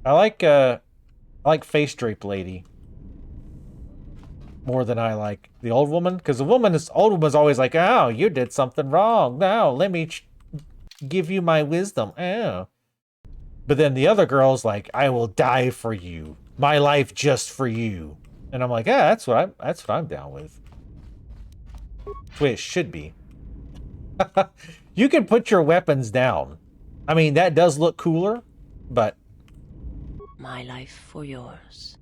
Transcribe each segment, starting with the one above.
I like face drape lady more than I like the old woman, because the old woman's always like, "Oh, you did something wrong. Now let me give you my wisdom." Oh, but then the other girl's like, "I will die for you. My life just for you." And I'm like, "Yeah, that's what I'm down with. That's the way it should be." You can put your weapons down. I mean, that does look cooler, but My life for yours.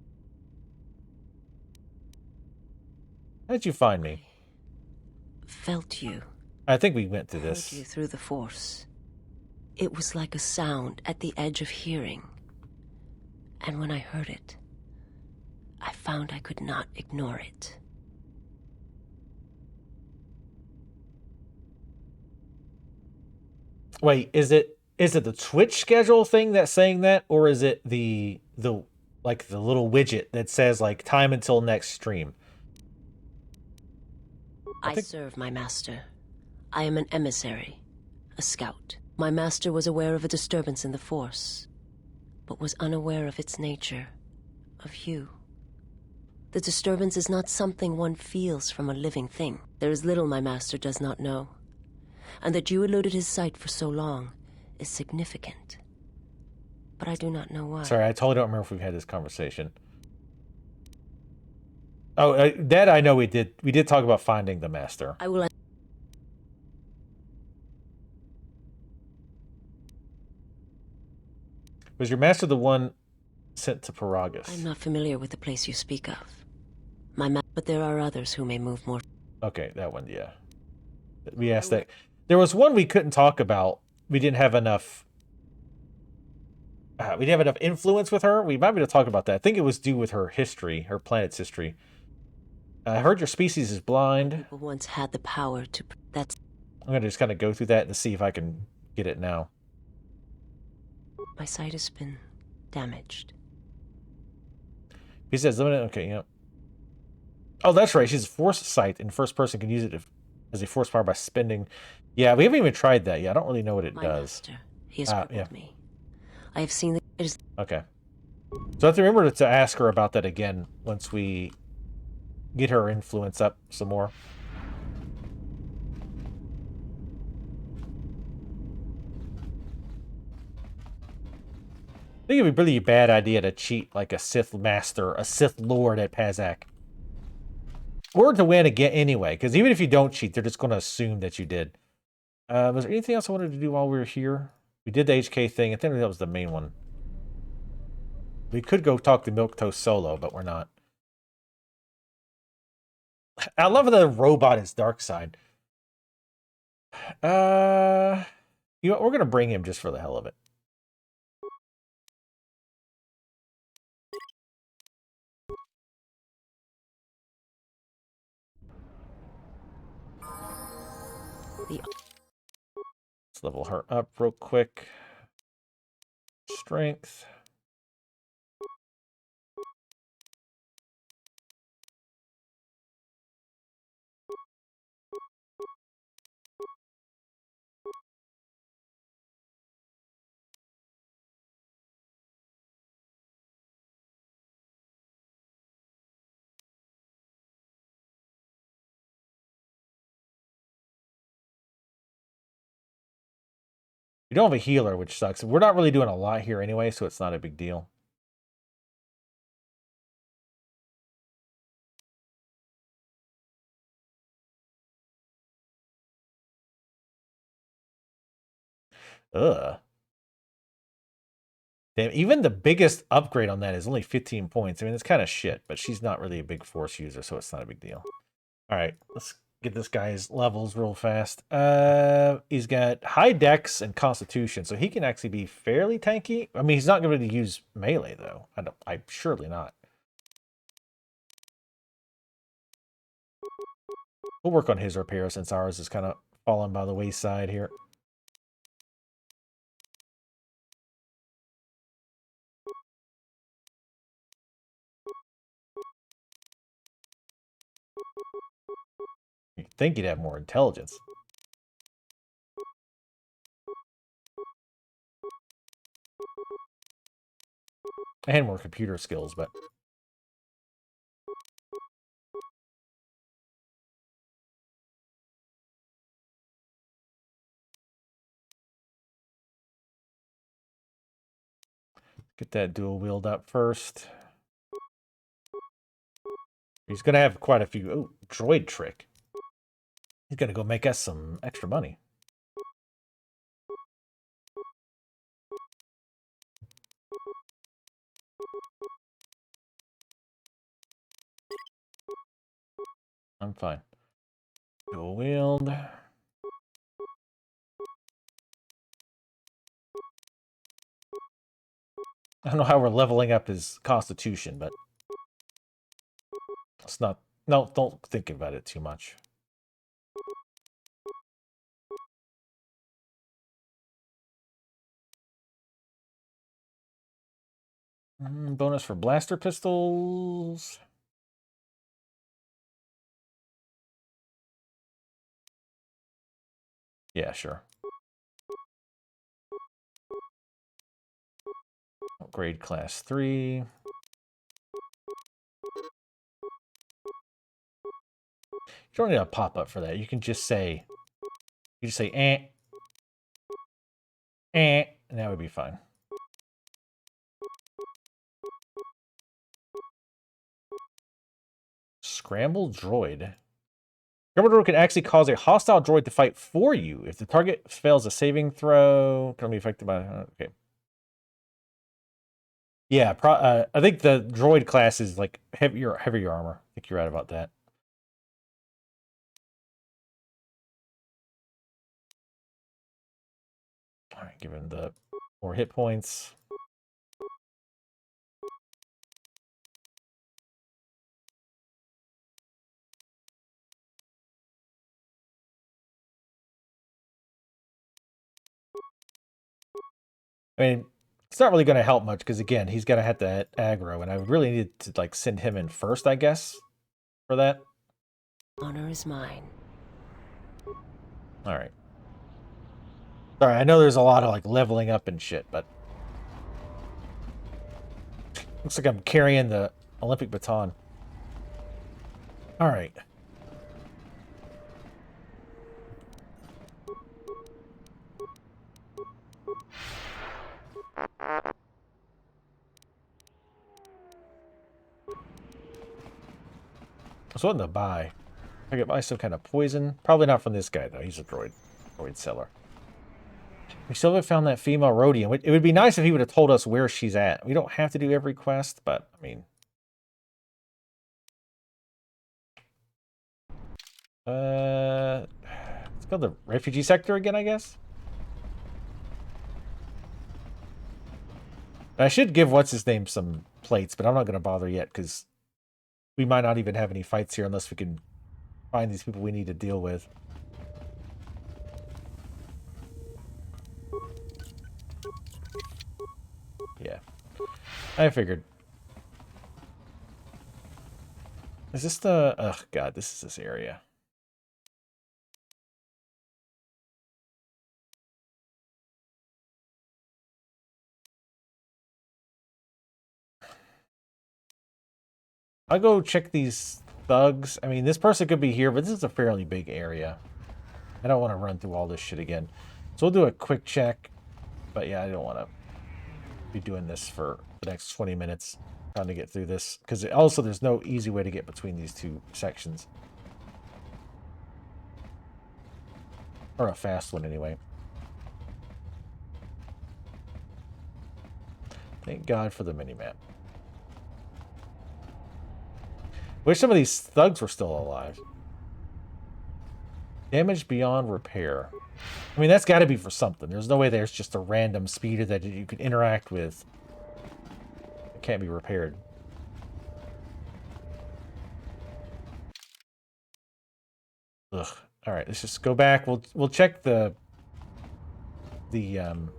how did you find me? Felt you. I think we went through Heard you this. through the force. It was like a sound at the edge of hearing. And when I heard it, I found I could not ignore it. Wait, is it the Twitch schedule thing that's saying that, or is it the like the little widget that says like time until next stream? I serve my master. I am an emissary, a scout. My master was aware of a disturbance in the force, but was unaware of its nature, of you. The disturbance is not something one feels from a living thing. There is little my master does not know, and that you eluded his sight for so long is significant. But I do not know why. Sorry, I totally don't remember if we've had this conversation. Oh, that I know we did. We did talk about finding the master. I will. Was your master the one sent to Paragus? I'm not familiar with the place you speak of. But there are others who may move more. Okay, that one, yeah. We asked that. There was one we couldn't talk about. We didn't have enough. We didn't have enough influence with her. We might be able to talk about that. I think it was due with her history, her planet's history. I heard your species is blind. People once had the power to. That's. I'm gonna just kind of go through that and see if I can get it now. My sight has been damaged. He says limited. Okay, yeah. Oh, that's right. She's a force sight, and first person can use it as a force power by spending. Yeah, we haven't even tried that yet. I don't really know what it does. Master, he has crippled me. I have seen that it is. Okay. So I have to remember to ask her about that again once we get her influence up some more. I think it'd be really a bad idea to cheat like a Sith Master, a Sith Lord at Pazak. Or to win again anyway, because even if you don't cheat, they're just going to assume that you did. Was there anything else I wanted to do while we were here? We did the HK thing. I think that was the main one. We could go talk to Milk Toast solo, but we're not. I love the robot is dark side. You know what? We're going to bring him just for the hell of it. Let's level her up real quick. Strength. We don't have a healer, which sucks. We're not really doing a lot here anyway, so it's not a big deal. Ugh. Damn, even the biggest upgrade on that is only 15 points. I mean, it's kind of shit, but she's not really a big force user, so it's not a big deal. All right, let's get this guy's levels real fast. He's got high dex and constitution, so he can actually be fairly tanky. I mean, he's not going to use melee though. I'm surely not. We'll work on his repair since ours is kind of fallen by the wayside here. You'd think he'd have more intelligence. I had more computer skills, but... Get that dual wield up first. He's gonna have quite a few... Oh, droid trick. He's gonna go make us some extra money. I'm fine. Dual wield. I don't know how we're leveling up his constitution, but it's not... No, don't think about it too much. Bonus for blaster pistols. Yeah, sure. Upgrade class 3. You don't need a pop-up for that. You can just say... You just say, and that would be fine. Scramble droid. Scramble droid can actually cause a hostile droid to fight for you. If the target fails a saving throw, can be affected by... Okay. Yeah, I think the droid class is like heavier armor. I think you're right about that. All right, give him the more hit points. I mean, it's not really going to help much because, again, he's going to have to aggro, and I would really need to, like, send him in first, I guess, for that. Honor is mine. All right. Sorry, I know there's a lot of, like, leveling up and shit, but... Looks like I'm carrying the Olympic baton. All right. I was wanting to buy. I could buy some kind of poison. Probably not from this guy, though. He's a droid seller. We still haven't found that female Rhodian. It would be nice if he would have told us where she's at. We don't have to do every quest, but, I mean... Let's go to the refugee sector again, I guess? I should give what's-his-name some plates, but I'm not going to bother yet, because we might not even have any fights here unless we can find these people we need to deal with. Yeah. I figured. Is this the... Oh, God, this is this area. I'll go check these thugs. I mean, this person could be here, but this is a fairly big area. I don't want to run through all this shit again. So we'll do a quick check. But yeah, I don't want to be doing this for the next 20 minutes trying to get through this. Because also there's no easy way to get between these two sections. Or a fast one, anyway. Thank God for the minimap. Wish some of these thugs were still alive. Damage beyond repair. I mean, that's got to be for something. There's no way there's just a random speeder that you can interact with. It can't be repaired. Ugh. All right, let's just go back. We'll check the Mind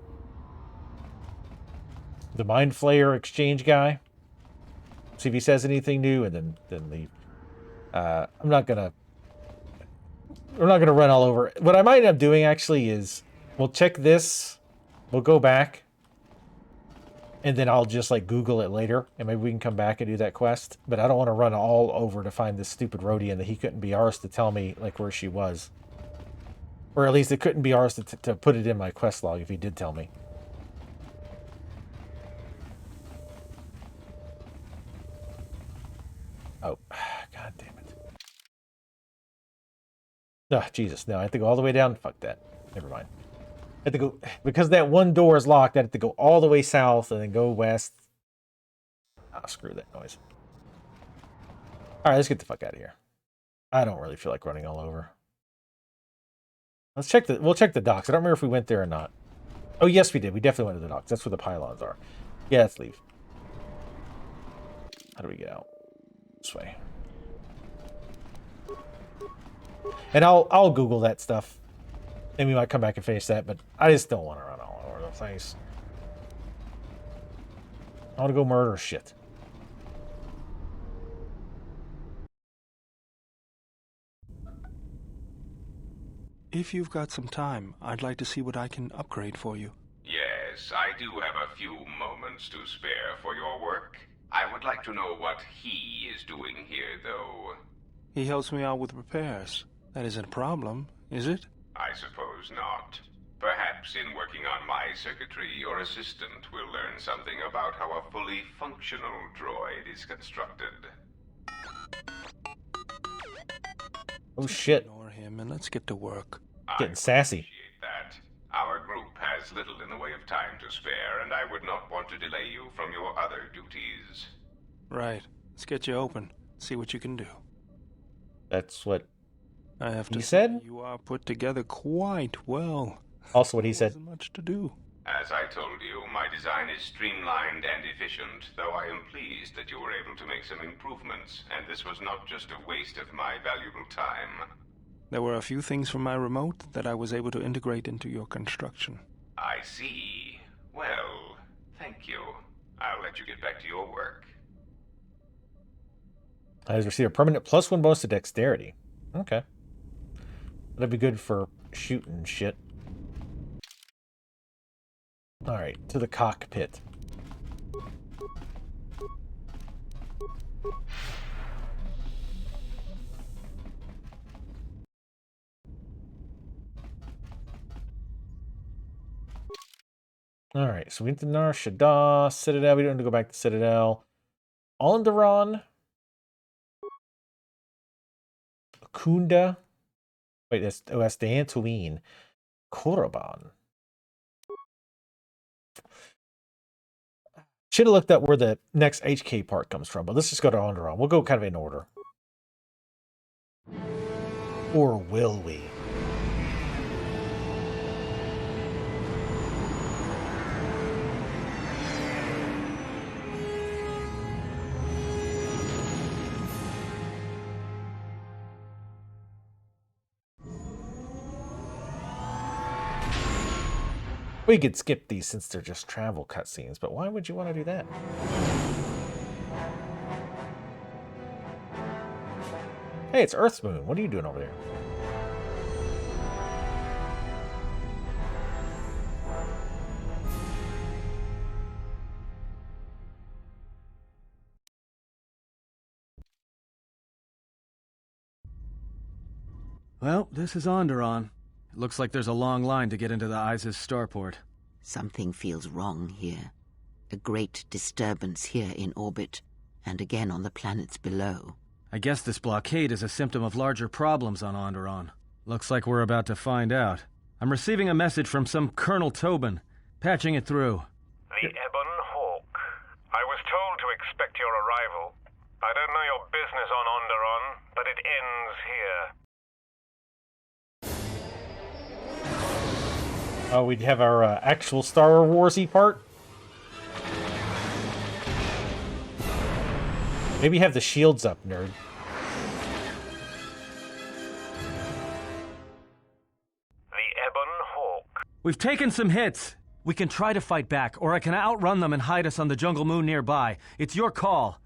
Flayer exchange guy. See if he says anything new, and then leave. We're not gonna run all over. What I might end up doing actually is we'll check this. We'll go back. and then I'll just like Google it later, and maybe we can come back and do that quest. But I don't want to run all over to find this stupid Rhodian that he couldn't be ours to tell me like where she was, or at least it couldn't be ours to put it in my quest log if he did tell me. Oh, god damn it! Oh, Jesus, no! I have to go all the way down. Fuck that. Never mind. I have to go because that one door is locked. I have to go all the way south and then go west. Ah, screw that noise. All right, let's get the fuck out of here. I don't really feel like running all over. Let's check the. We'll check the docks. I don't remember if we went there or not. Oh yes, we did. We definitely went to the docks. That's where the pylons are. Yeah, let's leave. How do we get out? This way. And I'll Google that stuff. And we might come back and finish that, but I just don't want to run all over the place. I want to go murder shit. If you've got some time, I'd like to see what I can upgrade for you. Yes, I do have a few moments to spare for your work. I would like to know what he is doing here, though. He helps me out with repairs. That isn't a problem, is it? I suppose not. Perhaps in working on my circuitry, your assistant will learn something about how a fully functional droid is constructed. Oh shit. Ignore him and let's get to work. Getting sassy. I appreciate that. Our group has little in the way of time to spare, and I would not want to delay you from your other duties. Right. Let's get you open. See what you can do. That's what I have to he say, said? you are put together quite well. Also what he said. Wasn't much to do. As I told you, my design is streamlined and efficient, though I am pleased that you were able to make some improvements, and this was not just a waste of my valuable time. There were a few things from my remote that I was able to integrate into your construction. I see. Well, thank you. I'll let you get back to your work. I has received a permanent +1 bonus to dexterity. Okay. That'd be good for shooting shit. Alright, to the cockpit. Alright, so we went to Nar Shaddaa, Citadel. We don't have to go back to Citadel. Alderaan. Kunda. Wait, that's Dantooine. Korriban. Should have looked up where the next HK part comes from, but let's just go to Alderaan. We'll go kind of in order. Or will we? We could skip these since they're just travel cutscenes, but why would you want to do that? Hey, it's Earth's moon. What are you doing over there? Well, this is Alderaan. It looks like there's a long line to get into the Isis starport. Something feels wrong here. A great disturbance here in orbit, and again on the planets below. I guess this blockade is a symptom of larger problems on Alderaan. Looks like we're about to find out. I'm receiving a message from some Colonel Tobin. Patching it through. The Ebon Hawk. I was told to expect your arrival. I don't know your business on Alderaan, but it ends here. Oh, we'd have our actual Star Wars-y part. Maybe have the shields up, nerd. The Ebon Hawk. We've taken some hits. We can try to fight back, or I can outrun them and hide us on the jungle moon nearby. It's your call.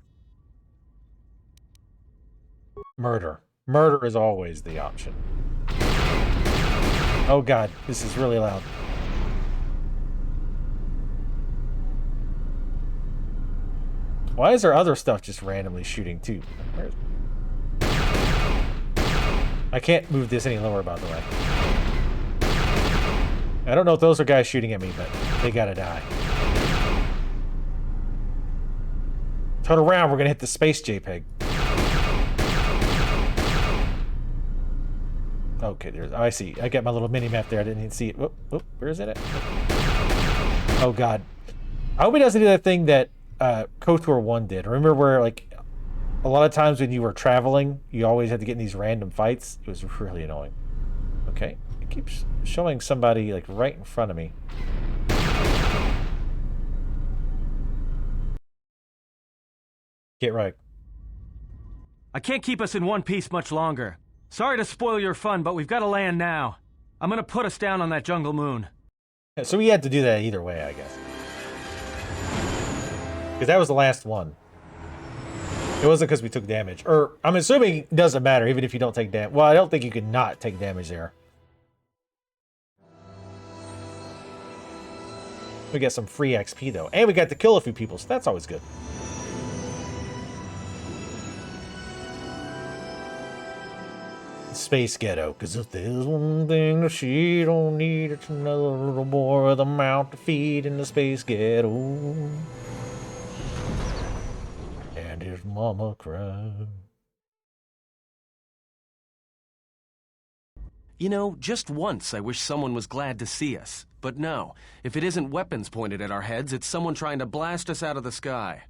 Murder. Murder is always the option. Oh god, this is really loud. Why is there other stuff just randomly shooting too? Where is it? I can't move this any lower, by the way. I don't know if those are guys shooting at me, but they gotta die. Turn around, we're gonna hit the space JPEG. Okay, there's. Oh, I see. I got my little mini map there. I didn't even see it. Whoop, whoop, where is it at? Oh God. I hope he doesn't do that thing that KOTOR 1 did. Remember where, like, a lot of times when you were traveling, you always had to get in these random fights? It was really annoying. Okay. It keeps showing somebody, like, right in front of me. Get right. I can't keep us in one piece much longer. Sorry to spoil your fun, but we've got to land now. I'm gonna put us down on that jungle moon. Yeah, so we had to do that either way, I guess. Because that was the last one. It wasn't because we took damage. Or, I'm assuming it doesn't matter, even if you don't take damage. Well, I don't think you can not take damage there. We get some free XP, though. And we got to kill a few people, so that's always good. Space ghetto, because if there's one thing that she don't need, it's another little more of the mouth to feed in the space ghetto. And his mama cried. You know, just once I wish someone was glad to see us. But no, if it isn't weapons pointed at our heads, it's someone trying to blast us out of the sky.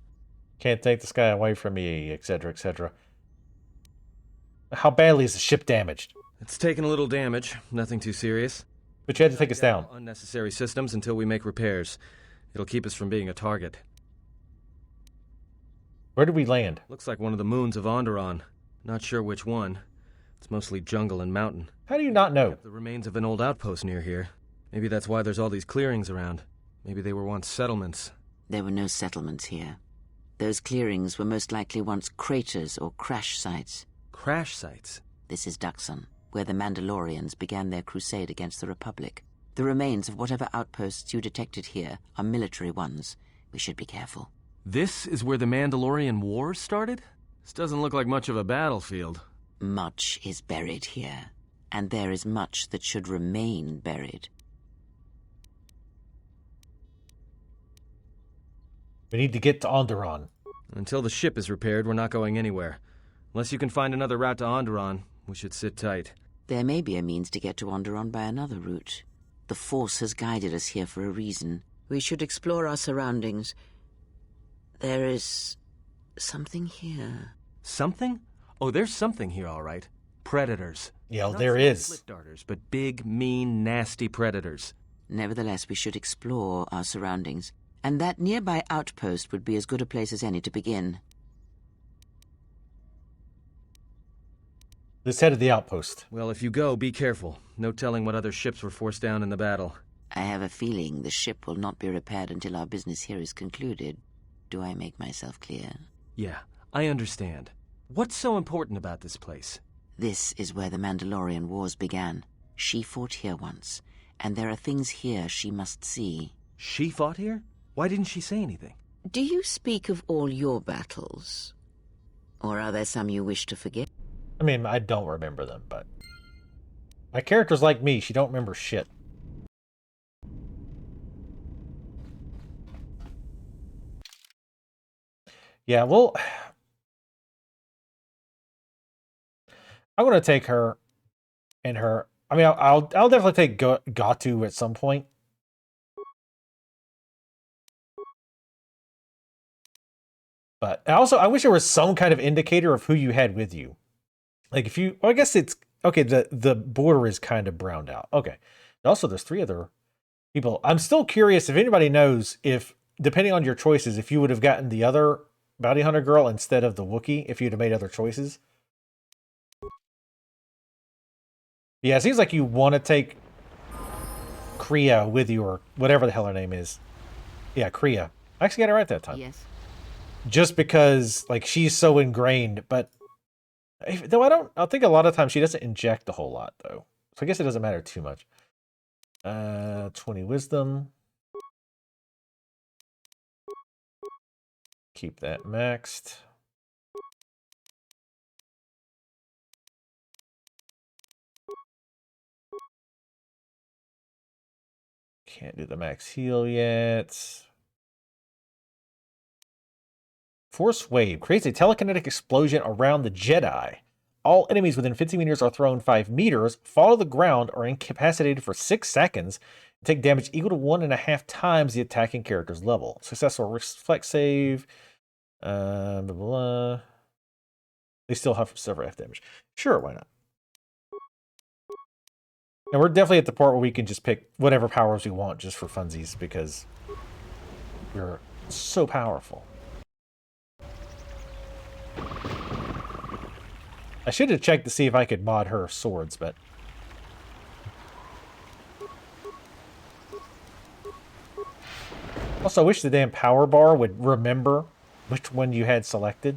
Can't take the sky away from me, etc., etc. How badly is the ship damaged? It's taken a little damage, nothing too serious. But you had to take us down. Unnecessary systems until we make repairs. It'll keep us from being a target. Where did we land? Looks like one of the moons of Onderon. Not sure which one. It's mostly jungle and mountain. How do you not know? The remains of an old outpost near here. Maybe that's why there's all these clearings around. Maybe they were once settlements. There were no settlements here. Those clearings were most likely once craters or crash sites. Crash sites? This is Duxon, where the Mandalorians began their crusade against the Republic. The remains of whatever outposts you detected here are military ones. We should be careful. This is where the Mandalorian Wars started? This doesn't look like much of a battlefield. Much is buried here, and there is much that should remain buried. We need to get to Onderon. Until the ship is repaired, we're not going anywhere. Unless you can find another route to Onderon, we should sit tight. There may be a means to get to Onderon by another route. The Force has guided us here for a reason. We should explore our surroundings. There is something here. Something? Oh, there's something here, all right. Predators. Yeah, Not there small is. slit darters, but big, mean, nasty predators. Nevertheless, we should explore our surroundings. And that nearby outpost would be as good a place as any to begin. Let's head to the outpost. Well, if you go, be careful. No telling what other ships were forced down in the battle. I have a feeling the ship will not be repaired until our business here is concluded. Do I make myself clear? Yeah, I understand. What's so important about this place? This is where the Mandalorian Wars began. She fought here once, and there are things here she must see. She fought here? Why didn't she say anything? Do you speak of all your battles? Or are there some you wish to forget? I mean, I don't remember them, but... My character's like me, she don't remember shit. Yeah, well... I'm gonna take her and her... I mean, I'll definitely take Gatu at some point. But also, I wish there was some kind of indicator of who you had with you. Like if you... Well, I guess it's... Okay, the border is kind of browned out. Okay. Also, there's 3 other people. I'm still curious if anybody knows if, depending on your choices, if you would have gotten the other bounty hunter girl instead of the Wookiee, if you'd have made other choices. Yeah, it seems like you want to take Kha'Rynn with you, or whatever the hell her name is. Yeah, Kha'Rynn. I actually got it right that time. Yes. Just because, like, she's so ingrained, but... Though I think a lot of times she doesn't inject a whole lot, though. So I guess it doesn't matter too much. 20 wisdom. Keep that maxed. Can't do the max heal yet. Force Wave creates a telekinetic explosion around the Jedi. All enemies within 50 meters are thrown 5 meters, fall to the ground, are incapacitated for 6 seconds, and take damage equal to 1.5 times the attacking character's level. Successful reflex save. Blah, blah, blah. They still have several F damage. Sure, why not? And we're definitely at the part where we can just pick whatever powers we want just for funsies, because we're so powerful. I should have checked to see if I could mod her swords, but... Also, I wish the damn power bar would remember which one you had selected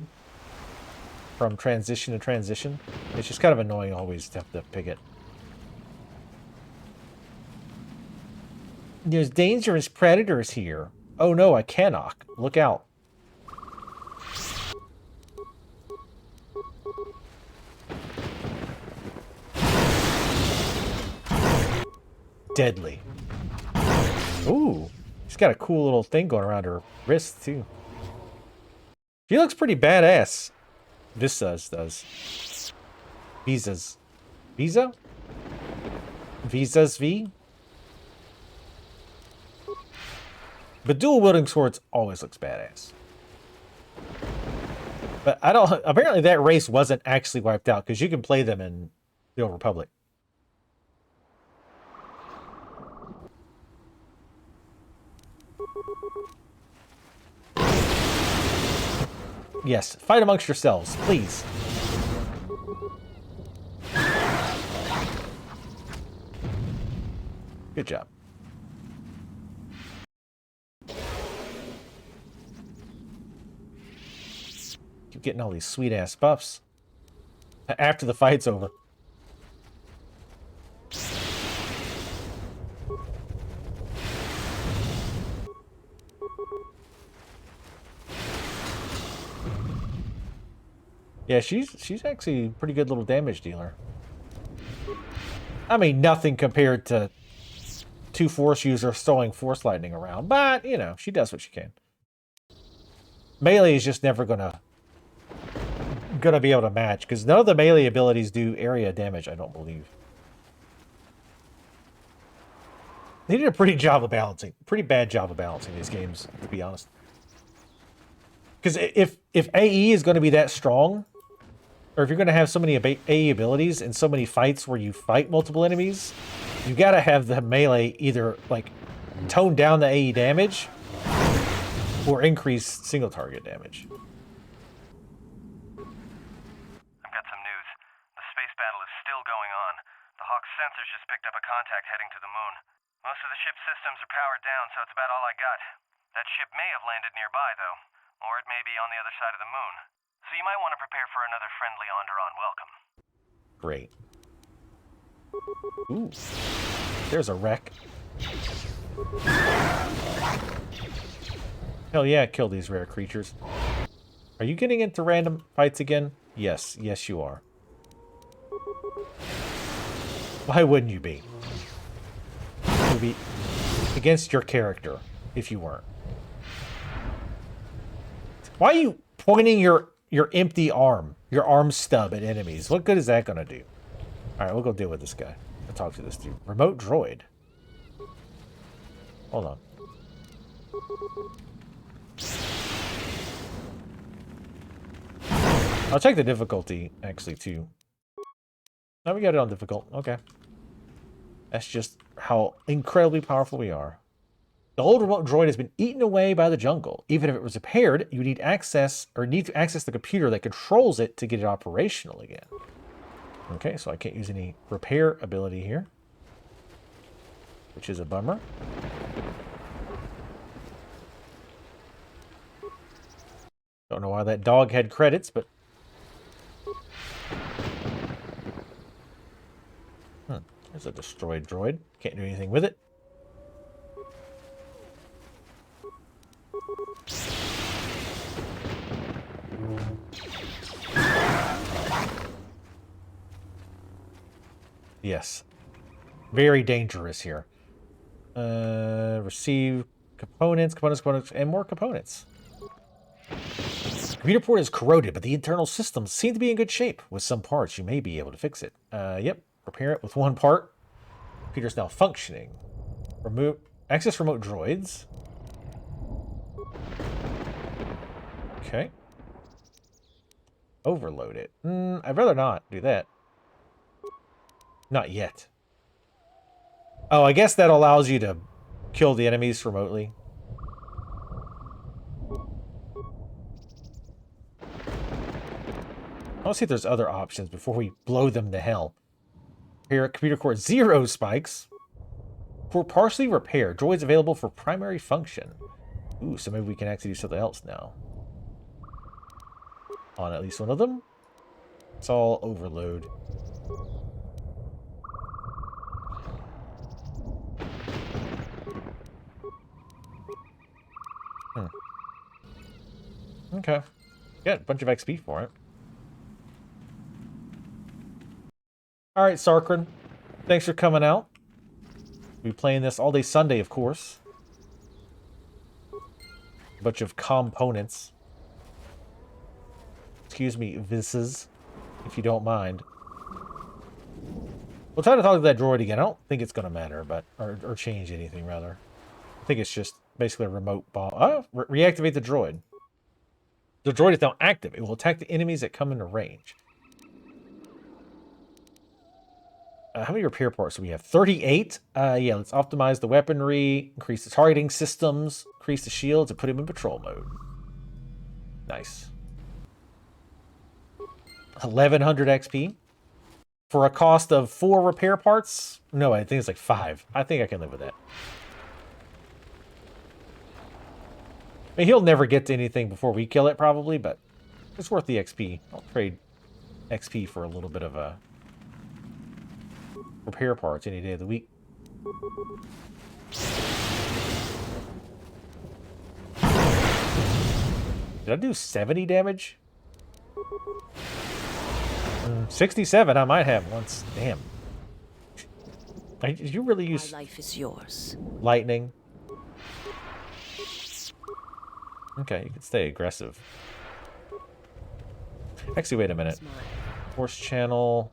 from transition to transition. It's just kind of annoying always to have to pick it. There's dangerous predators here. Oh no, I cannot. Look out. Deadly. Ooh, she's got a cool little thing going around her wrist too. She looks pretty badass. Visas does. Visas. Visa? Visas V? But dual wielding swords always looks badass. But I don't. Apparently, that race wasn't actually wiped out because you can play them in the Old Republic. Yes, fight amongst yourselves, please. Good job. Keep getting all these sweet-ass buffs. After the fight's over. Yeah, she's actually a pretty good little damage dealer. I mean, nothing compared to 2 Force users throwing Force Lightning around, but, you know, she does what she can. Melee is just never gonna be able to match, because none of the melee abilities do area damage, I don't believe. They did a pretty bad job of balancing these games, to be honest. Because if AE is going to be that strong, or if you're going to have so many AE abilities and so many fights where you fight multiple enemies, you got to have the melee either like tone down the AE damage or increase single target damage. I've got some news. The space battle is still going on. The Hawk's sensors just picked up a contact heading to the moon. Most of the ship's systems are powered down, so it's about all I got. That ship may have landed nearby, though. Or it may be on the other side of the moon. So you might want to prepare for another friendly Onderon welcome. Great. Ooh. There's a wreck. Hell yeah, kill these rare creatures. Are you getting into random fights again? Yes. Yes, you are. Why wouldn't you be? It would be against your character if you weren't. Why are you pointing your empty arm, your arm stub at enemies? What good is that going to do? Alright, we'll go deal with this guy. I'll talk to this dude. Remote droid. Hold on. I'll check the difficulty, actually, too. Now we got it on difficult. Okay. That's just how incredibly powerful we are. The old remote droid has been eaten away by the jungle. Even if it was repaired, you need to access the computer that controls it to get it operational again. Okay, so I can't use any repair ability here, which is a bummer. Don't know why that dog had credits, but... There's a destroyed droid. Can't do anything with it. Yes. Very dangerous here. Receive components, and more components. Computer port is corroded, but the internal systems seem to be in good shape. With some parts, you may be able to fix it. Yep. Repair it with one part. Computer's now functioning. Access remote droids. Okay. Overload it. I'd rather not do that. Not yet. Oh, I guess that allows you to kill the enemies remotely. I want to see if there's other options before we blow them to hell. Here at computer core 0 spikes. For partially repair, droids available for primary function. Ooh, so maybe we can actually do something else now. On at least one of them. It's all overload. Okay. Got a bunch of XP for it. Alright, Kha'Rynn. Thanks for coming out. We'll be playing this all day Sunday, of course. A bunch of components. Excuse me, Visses, if you don't mind. We'll try to talk to that droid again. I don't think it's going to matter, but or change anything, rather. I think it's just basically a remote bomb. Oh, reactivate the droid. The droid is now active. It will attack the enemies that come into range. How many repair parts do we have? 38? Yeah, let's optimize the weaponry, increase the targeting systems, increase the shields, and put him in patrol mode. Nice. 1100 XP. For a cost of 4 repair parts? No, I think it's like 5. I think I can live with that. I mean, he'll never get to anything before we kill it, probably, but it's worth the XP. I'll trade XP for a little bit of a repair parts any day of the week. Did I do 70 damage? 67 I might have once. Damn. Did you really use... My life is yours. Lightning? Okay, you can stay aggressive. Actually, wait a minute. Force channel...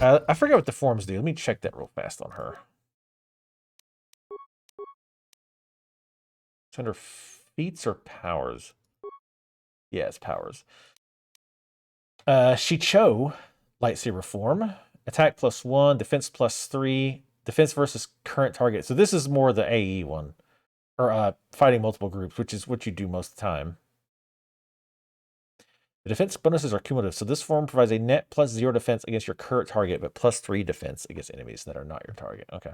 I forget what the forms do. Let me check that real fast on her. It's under feats or powers? Yeah, it's powers. Shicho, lightsaber form. Attack +1, defense +3. Defense versus current target. So this is more the AE one. Or fighting multiple groups, which is what you do most of the time. The defense bonuses are cumulative, so this form provides a net +0 defense against your current target, but +3 defense against enemies that are not your target. Okay.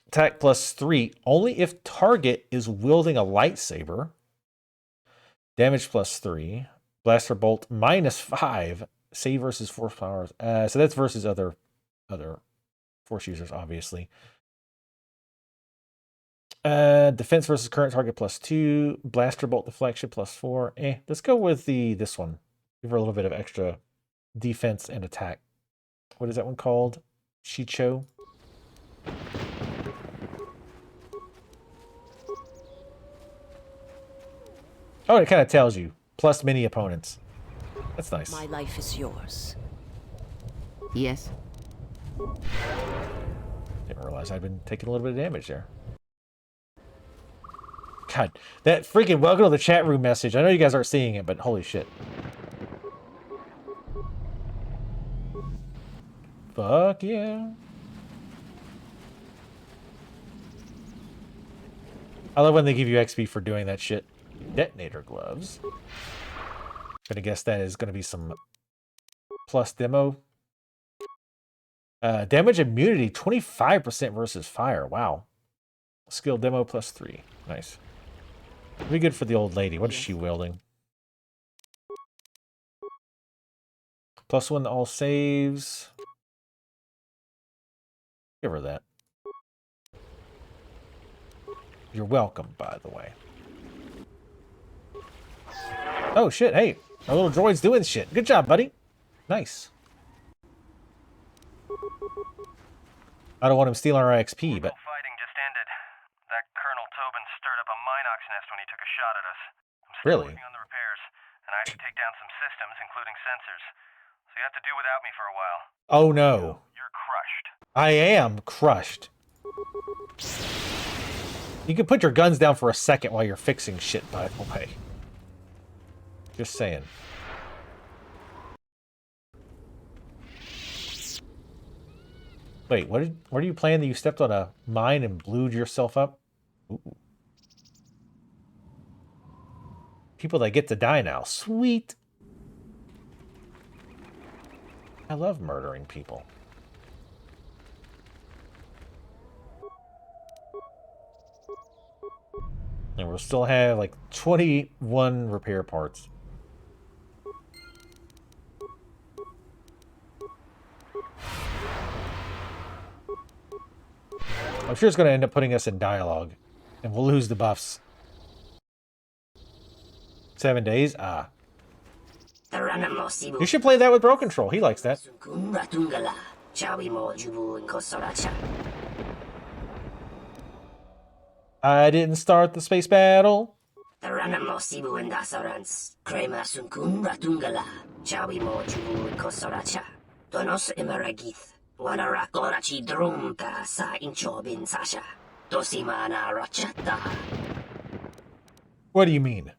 Attack +3, only if target is wielding a lightsaber. Damage +3. Blaster bolt -5. Save versus force powers. So that's versus other force users, obviously. Defense versus current target +2. Blaster bolt deflection +4. Let's go with this one. Give her a little bit of extra defense and attack. What is that one called? Shicho. Oh, it kind of tells you. Plus many opponents. That's nice. My life is yours. Yes. Didn't realize I'd been taking a little bit of damage there. God, that freaking welcome to the chat room message. I know you guys aren't seeing it, but holy shit. Fuck yeah. I love when they give you XP for doing that shit. Detonator gloves. Gonna guess that is gonna be some plus demo. Damage immunity 25% versus fire. Wow. Skill demo +3. Nice. Be good for the old lady. What is she wielding? +1 to all saves. Give her that. You're welcome, by the way. Oh shit, hey. Our little droid's doing shit. Good job, buddy. Nice. I don't want him stealing our XP, but... Fighting just ended. That Colonel Tobin stirred up a Minox nest when he took a shot at us. I'm still Really? working on the repairs, and I had to take down some systems, including sensors. So you have to do without me for a while. Oh no. You're crushed. I am crushed. You can put your guns down for a second while you're fixing shit, by the way. Just saying. Wait, what are you playing that you stepped on a mine and blew yourself up? Ooh. People that get to die now. Sweet. I love murdering people. And we'll still have like 21 repair parts. I'm sure it's going to end up putting us in dialogue. And we'll lose the buffs. 7 days? Ah. You should play that with Bro Control. He likes that. I didn't start the space battle. What do you mean?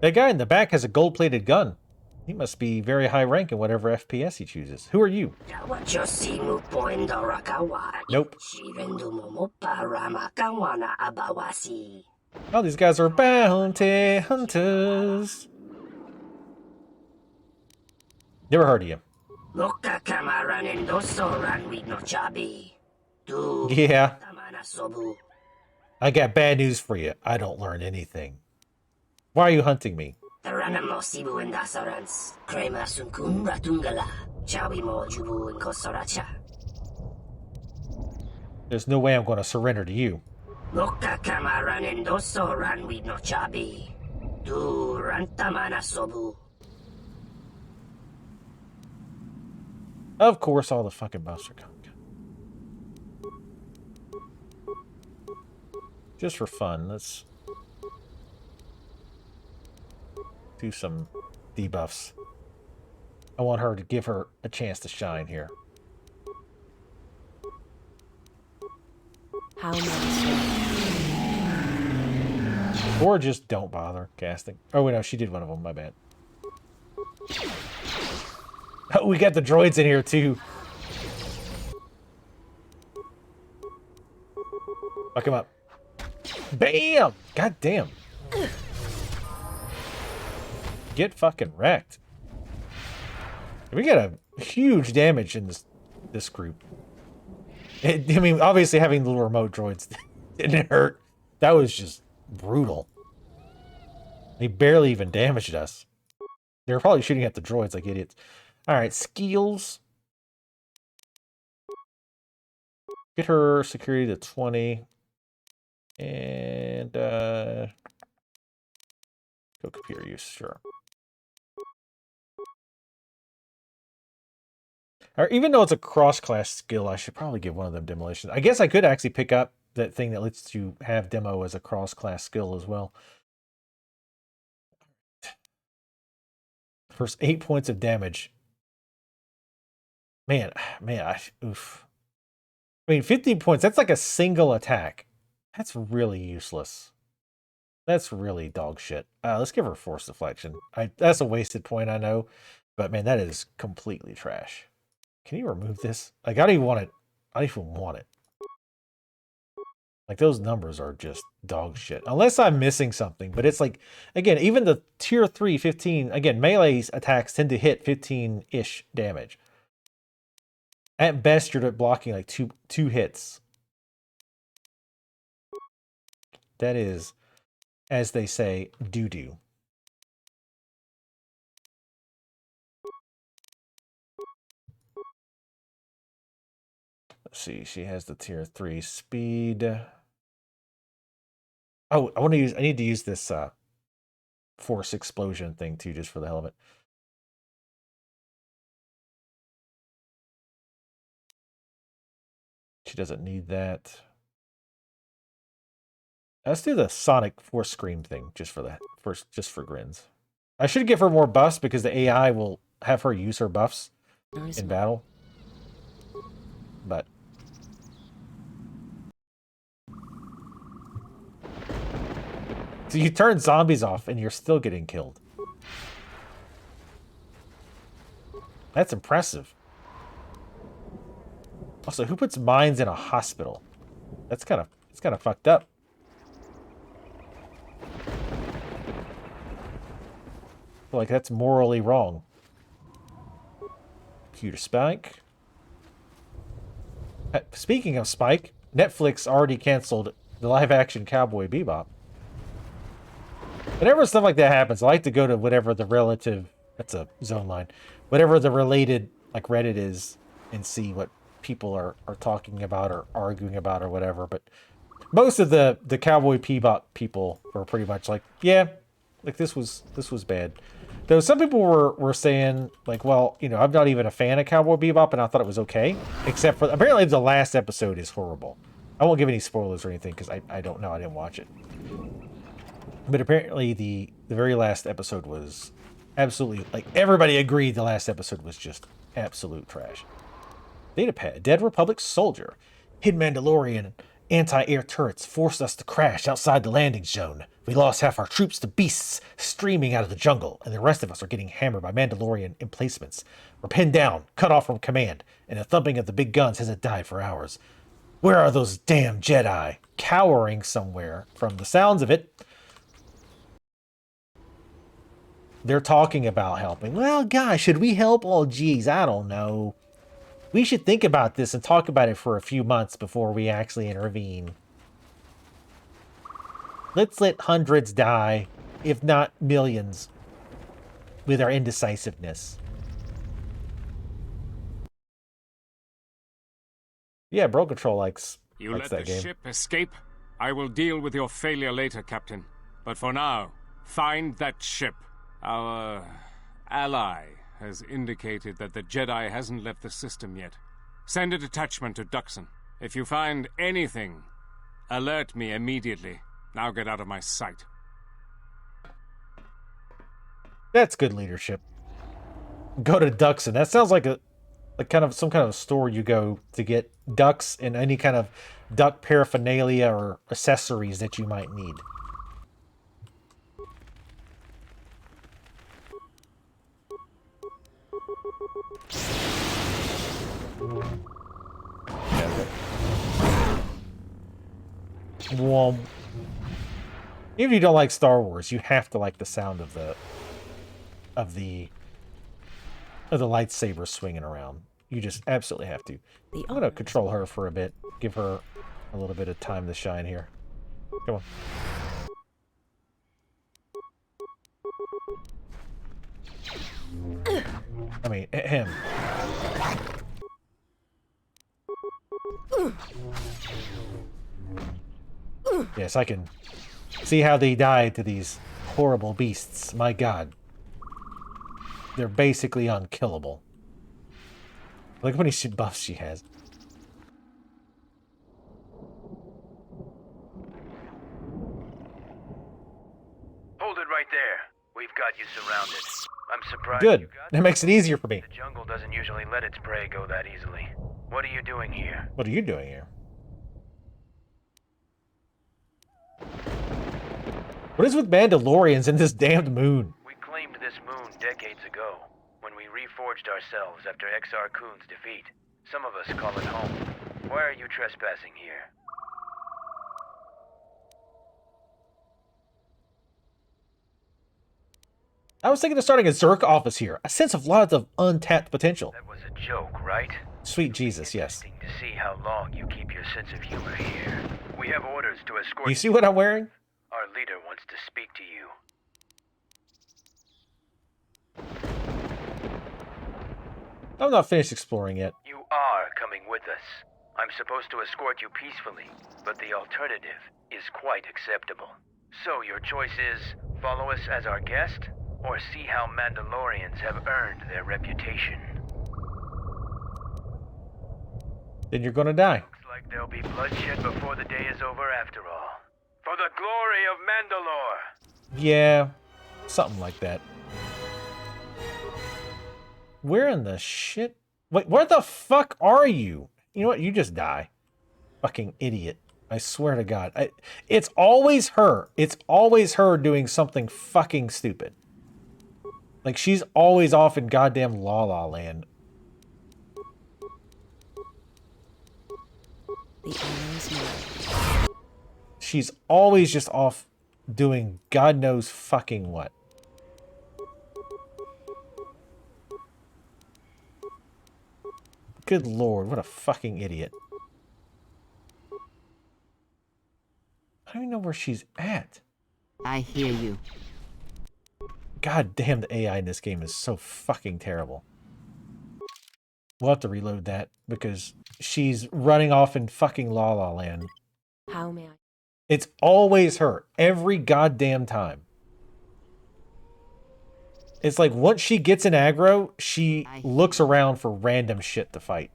That guy in the back has a gold-plated gun. He must be very high rank in whatever FPS he chooses. Who are you? Nope. Oh, these guys are bounty hunters. Never heard of you. Yeah. I got bad news for you. I don't learn anything. Why are you hunting me? There's no way I'm going to surrender to you. Of course, all the fucking buffs are coming. Just for fun, let's do some debuffs. I want her to give her a chance to shine here. How many? Or just don't bother casting. Oh, wait, no, she did one of them. My bad. Oh, we got the droids in here, too. Fuck him up. Bam! God damn. Get fucking wrecked. We got a huge damage in this group. I mean, obviously having the little remote droids didn't hurt. That was just brutal. They barely even damaged us. They were probably shooting at the droids like idiots. Alright, skills. Get her security to 20. And, go computer use, sure. Or even though it's a cross-class skill, I should probably give one of them demolition. I guess I could actually pick up that thing that lets you have demo as a cross-class skill as well. First 8 points of damage. Man, oof. I mean, 15 points, that's like a single attack. That's really useless. That's really dog shit. Let's give her force deflection. That's a wasted point, I know. But man, that is completely trash. Can you remove this? Like, I don't even want it. I don't even want it. Like, those numbers are just dog shit. Unless I'm missing something. But it's like, again, even the tier 3, 15, again, melee attacks tend to hit 15-ish damage. At best, you're blocking like two hits. That is, as they say, doo-doo. Let's see, she has the tier 3 speed. Oh, I need to use this force explosion thing too, just for the hell of it. She doesn't need that. Let's do the Sonic Force Scream thing just for that. Just for grins. I should give her more buffs because the AI will have her use her buffs in battle. But so you turn zombies off and you're still getting killed. That's impressive. Also, who puts mines in a hospital? It's kind of fucked up. I feel like that's morally wrong. Cue to Spike. Speaking of Spike, Netflix already canceled the live-action Cowboy Bebop. Whenever stuff like that happens, I like to go to whatever the relative... That's a zone line. Whatever the related, like, Reddit is, and see what people are talking about or arguing about or whatever. But most of the Cowboy Bebop people were pretty much like, yeah, like, this was bad. Though some people were saying, like, well, you know, I'm not even a fan of Cowboy Bebop, and I thought it was okay. Except for, apparently the last episode is horrible. I won't give any spoilers or anything, because I don't know, I didn't watch it. But apparently the very last episode was absolutely, like, everybody agreed the last episode was just absolute trash. Datapad, Dead Republic soldier. Hidden Mandalorian anti-air turrets forced us to crash outside the landing zone. We lost half our troops to beasts streaming out of the jungle, and the rest of us are getting hammered by Mandalorian emplacements. We're pinned down, cut off from command, and the thumping of the big guns hasn't died for hours. Where are those damn Jedi? Cowering somewhere. From the sounds of it, they're talking about helping. Well, guys, should we help? Oh, geez, I don't know. We should think about this and talk about it for a few months before we actually intervene. Let's let hundreds die, if not millions, with our indecisiveness. Yeah, Bro Control likes that game. You let the ship escape? I will deal with your failure later, Captain. But for now, find that ship. Our ally has indicated that the Jedi hasn't left the system yet. Send a detachment to Duxon. If you find anything, alert me immediately. Now get out of my sight. That's good leadership. Go to Duxon. That sounds like some kind of store you go to get ducks and any kind of duck paraphernalia or accessories that you might need. Well, even if you don't like Star Wars, you have to like the sound of the lightsaber swinging around. You just absolutely have to. I'm gonna control her for a bit, give her a little bit of time to shine here. Come on. I mean, him. Yes, I can see how they died to these horrible beasts. My God. They're basically unkillable. Look how many buffs she has. Hold it right there. We've got you surrounded. I'm surprised. Good. That makes it easier for me. The jungle doesn't usually let its prey go that easily. What are you doing here? What are you doing here? What is with Mandalorians and this damned moon? We claimed this moon decades ago, when we reforged ourselves after Exar Kun's defeat. Some of us call it home. Why are you trespassing here? I was thinking of starting a Zerk office here. A sense of lots of untapped potential. That was a joke, right? Sweet Jesus, yes. To see how long you keep your sense of humor here. We have orders to escort. You see what I'm wearing? Our leader wants to speak to you. I'm not finished exploring yet. You are coming with us. I'm supposed to escort you peacefully, but the alternative is quite acceptable. So your choice is follow us as our guest, or see how Mandalorians have earned their reputation. Then you're gonna die. Looks like there'll be bloodshed before the day is over after all. For the glory of Mandalore! Yeah, something like that. Where in the shit? Wait, where the fuck are you? You know what? You just die. Fucking idiot. I swear to God. It's always her. It's always her doing something fucking stupid. Like, she's always off in goddamn La La Land. The honor is mine. She's always just off doing God knows fucking what. Good lord, what a fucking idiot. I don't even know where she's at. I hear you. God damn, the AI in this game is so fucking terrible. We'll have to reload that because she's running off in fucking La La Land. How may I? It's always her. Every goddamn time. It's like once she gets in aggro, she looks around for random shit to fight.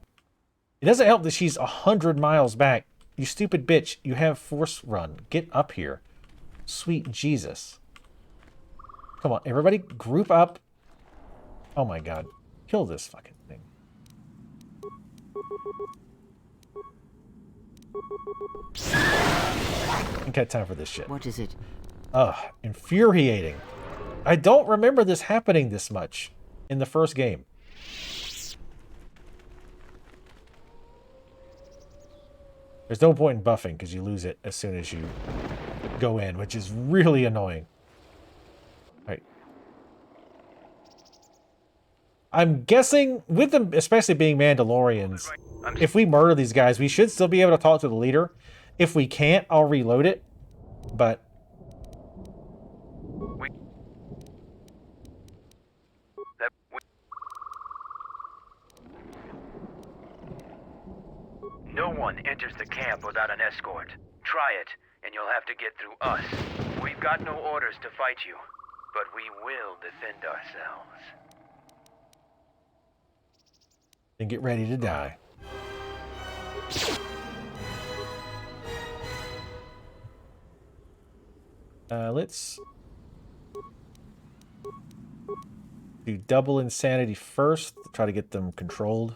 It doesn't help that she's 100 miles back. You stupid bitch. You have force run. Get up here. Sweet Jesus. Come on, everybody group up. Oh my god. Kill this fucking thing. I ain't got time for this shit. What is it? Ugh, infuriating. I don't remember this happening this much in the first game. There's no point in buffing because you lose it as soon as you go in, which is really annoying. Right. I'm guessing, with them especially being Mandalorians, if we murder these guys, we should still be able to talk to the leader. If we can't, I'll reload it. But no one enters the camp without an escort. Try it, and you'll have to get through us. We've got no orders to fight you, but we will defend ourselves. then get ready to die. Let's do double insanity first. Try to get them controlled.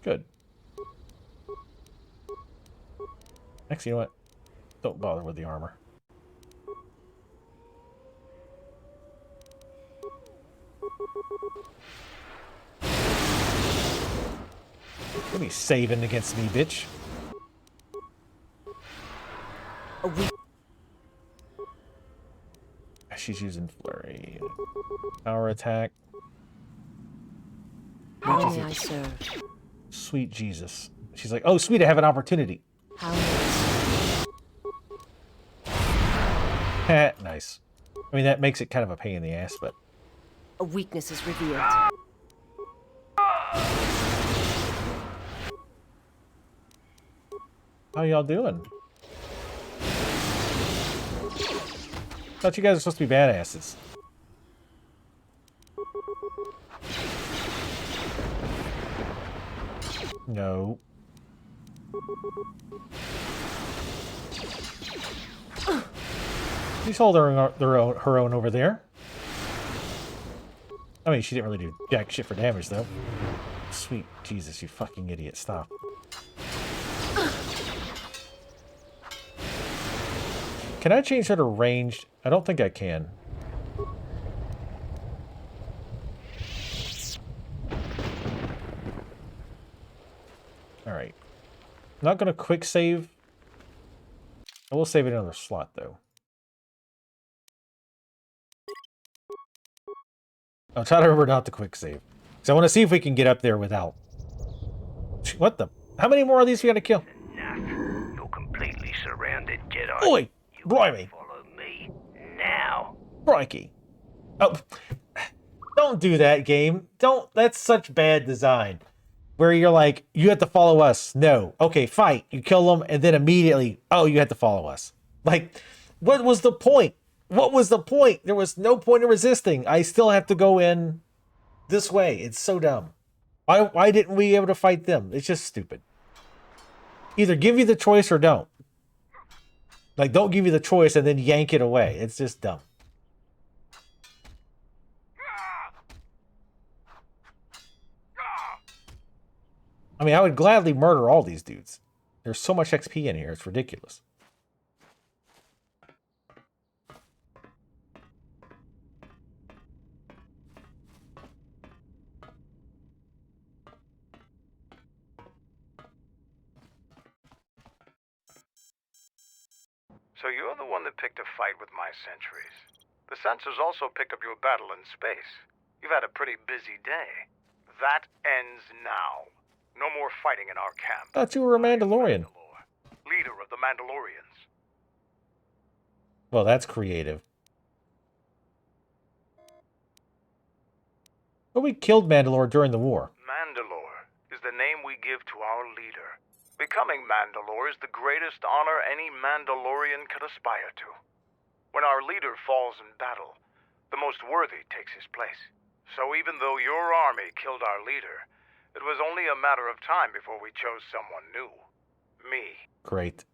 Good. Actually, you know what? Don't bother with the armor. Don't be saving against me, bitch. She's using flurry. Power attack. How may I serve? Sweet Jesus. She's like, oh, sweet, I have an opportunity. How may I serve? Nice. I mean, that makes it kind of a pain in the ass, but... A weakness is revealed. How y'all doing? Thought you guys were supposed to be badasses. No. She's holding her own over there. I mean, she didn't really do jack shit for damage, though. Sweet Jesus, you fucking idiot. Stop. Can I change her to ranged? I don't think I can. Alright. Not going to quick save. I will save it in another slot, though. I'll try to remember not to quick save. Because I want to see if we can get up there without... What the... How many more of these we got to kill? You're completely surrounded, Jedi. Oi! Blimey! Follow me now. Crikey. Oh, don't do that, game. Don't. That's such bad design. where you're like, you have to follow us. No. Okay, fight. You kill them, and then immediately, oh, you have to follow us. Like, what was the point? What was the point? There was no point in resisting. I still have to go in this way. It's so dumb. Why didn't we able to fight them? It's just stupid. Either give you the choice or don't. Like, don't give you the choice and then yank it away. It's just dumb. I mean, I would gladly murder all these dudes. There's so much XP in here, it's ridiculous. So you're the one that picked a fight with my sentries. The sensors also picked up your battle in space. You've had a pretty busy day. That ends now. No more fighting in our camp. I thought you were a Mandalorian. Leader of the Mandalorians. Well, that's creative. But we killed Mandalore during the war. Mandalore is the name we give to our leader. Becoming Mandalore is the greatest honor any Mandalorian could aspire to. When our leader falls in battle, the most worthy takes his place. So even though your army killed our leader, it was only a matter of time before we chose someone new. Me. Great.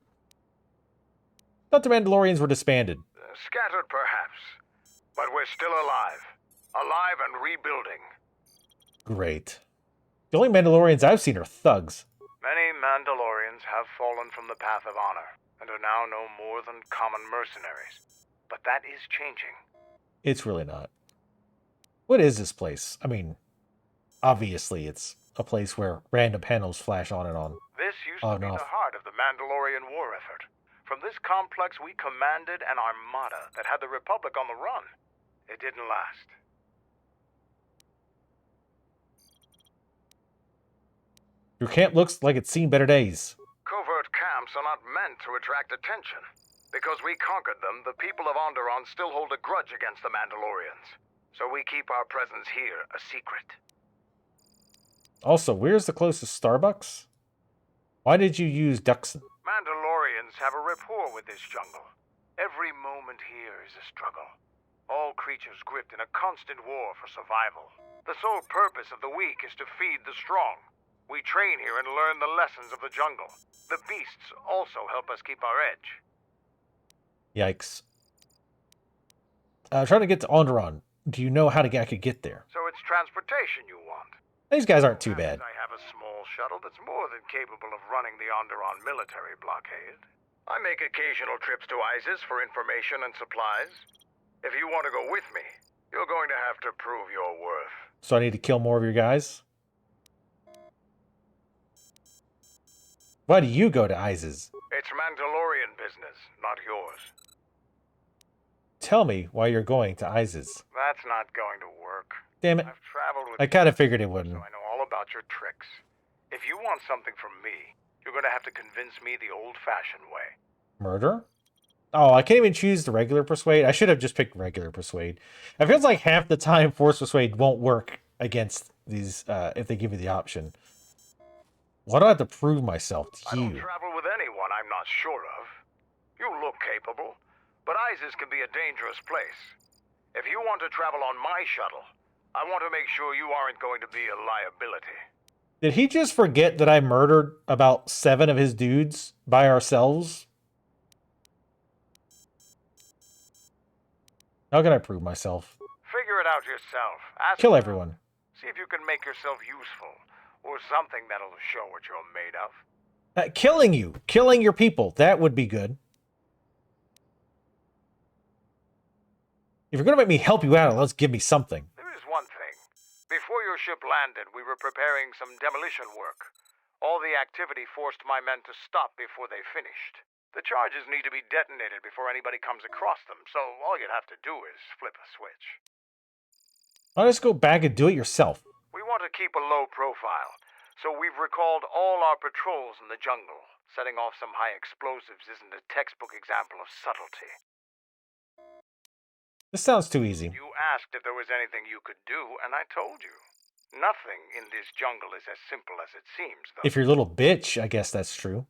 Thought the Mandalorians were disbanded. Scattered, perhaps. But we're still alive. Alive and rebuilding. Great. The only Mandalorians I've seen are thugs. Many Mandalorians have fallen from the path of honor, and are now no more than common mercenaries. But that is changing. It's really not. What is this place? I mean, obviously it's a place where random panels flash on and on. This used to be the heart of the Mandalorian war effort. From this complex we commanded an armada that had the Republic on the run. It didn't last. Your camp looks like it's seen better days. Covert camps are not meant to attract attention. Because we conquered them, the people of Onderon still hold a grudge against the Mandalorians. So we keep our presence here a secret. Also, where's the closest Starbucks? Why did you use Duxon? Mandalorians have a rapport with this jungle. Every moment here is a struggle. All creatures gripped in a constant war for survival. The sole purpose of the weak is to feed the strong. We train here and learn the lessons of the jungle. The beasts also help us keep our edge. Yikes. Trying to get to Onderon. Do you know how I could get there? So it's transportation you want? These guys aren't too bad. I have a small shuttle that's more than capable of running the Onderon military blockade. I make occasional trips to ISIS for information and supplies. If you want to go with me, you're going to have to prove your worth. So I need to kill more of your guys? Why do you go to ISIS? It's Mandalorian business, not yours. Tell me why you're going to ISIS. That's not going to work. Damn it. I've traveled with I kind of figured it wouldn't. So I know all about your tricks. If you want something from me, you're going to have to convince me the old-fashioned way. Murder? Oh, I can't even choose the regular persuade. I should have just picked regular persuade. It feels like half the time force persuade won't work against these if they give you the option. Why do I have to prove myself to you? I don't travel with anyone I'm not sure of. You look capable, but ISIS can be a dangerous place. If you want to travel on my shuttle, I want to make sure you aren't going to be a liability. Did he just forget that I murdered about 7 of his dudes by ourselves? How can I prove myself? Figure it out yourself. Kill everyone. See if you can make yourself useful, or something that'll show what you're made of. Killing you. Killing your people. That would be good. If you're going to make me help you out, let's give me something. There is one thing. Before your ship landed, we were preparing some demolition work. All the activity forced my men to stop before they finished. The charges need to be detonated before anybody comes across them, so all you'd have to do is flip a switch. Why don't you just go back and do it yourself? We want to keep a low profile, so we've recalled all our patrols in the jungle. Setting off some high explosives isn't a textbook example of subtlety. This sounds too easy. You asked if there was anything you could do, and I told you. Nothing in this jungle is as simple as it seems, though. If you're a little bitch, I guess that's true.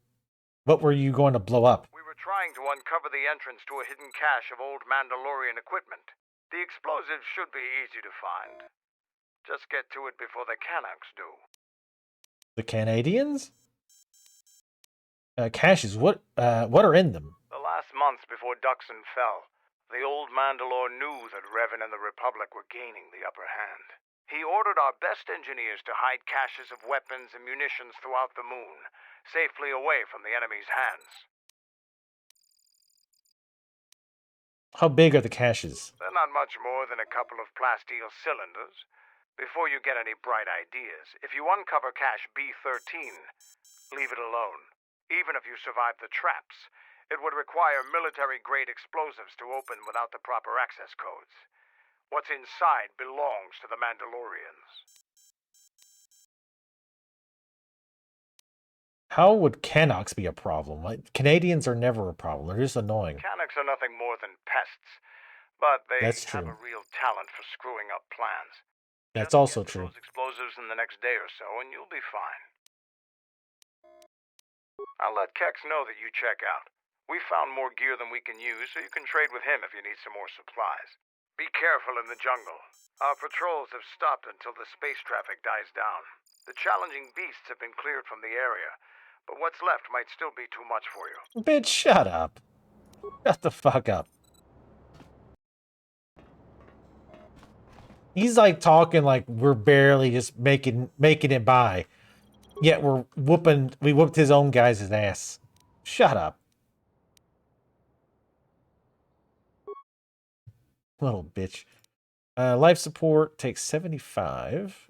What were you going to blow up? We were trying to uncover the entrance to a hidden cache of old Mandalorian equipment. The explosives should be easy to find. Just get to it before the Canucks do. The Canadians? Caches, what are in them? The last months before Duxon fell, the old Mandalore knew that Revan and the Republic were gaining the upper hand. He ordered our best engineers to hide caches of weapons and munitions throughout the moon, safely away from the enemy's hands. How big are the caches? They're not much more than a couple of plasteel cylinders. Before you get any bright ideas, if you uncover cache B13, leave it alone. Even if you survive the traps, it would require military-grade explosives to open without the proper access codes. What's inside belongs to the Mandalorians. How would Canucks be a problem? Like, Canadians are never a problem. They're just annoying. Canucks are nothing more than pests, but they That's have true. a real talent for screwing up plans. That's also true. Those explosives in the next day or so, and you'll be fine. I'll let Kex know that you check out. We found more gear than we can use, so you can trade with him if you need some more supplies. Be careful in the jungle. Our patrols have stopped until the space traffic dies down. The challenging beasts have been cleared from the area, but what's left might still be too much for you. Bitch, shut up. Shut the fuck up. He's like talking like we're barely just making it by. Yet we whooped his own guys' ass. Shut up. Little bitch. Life support takes 75.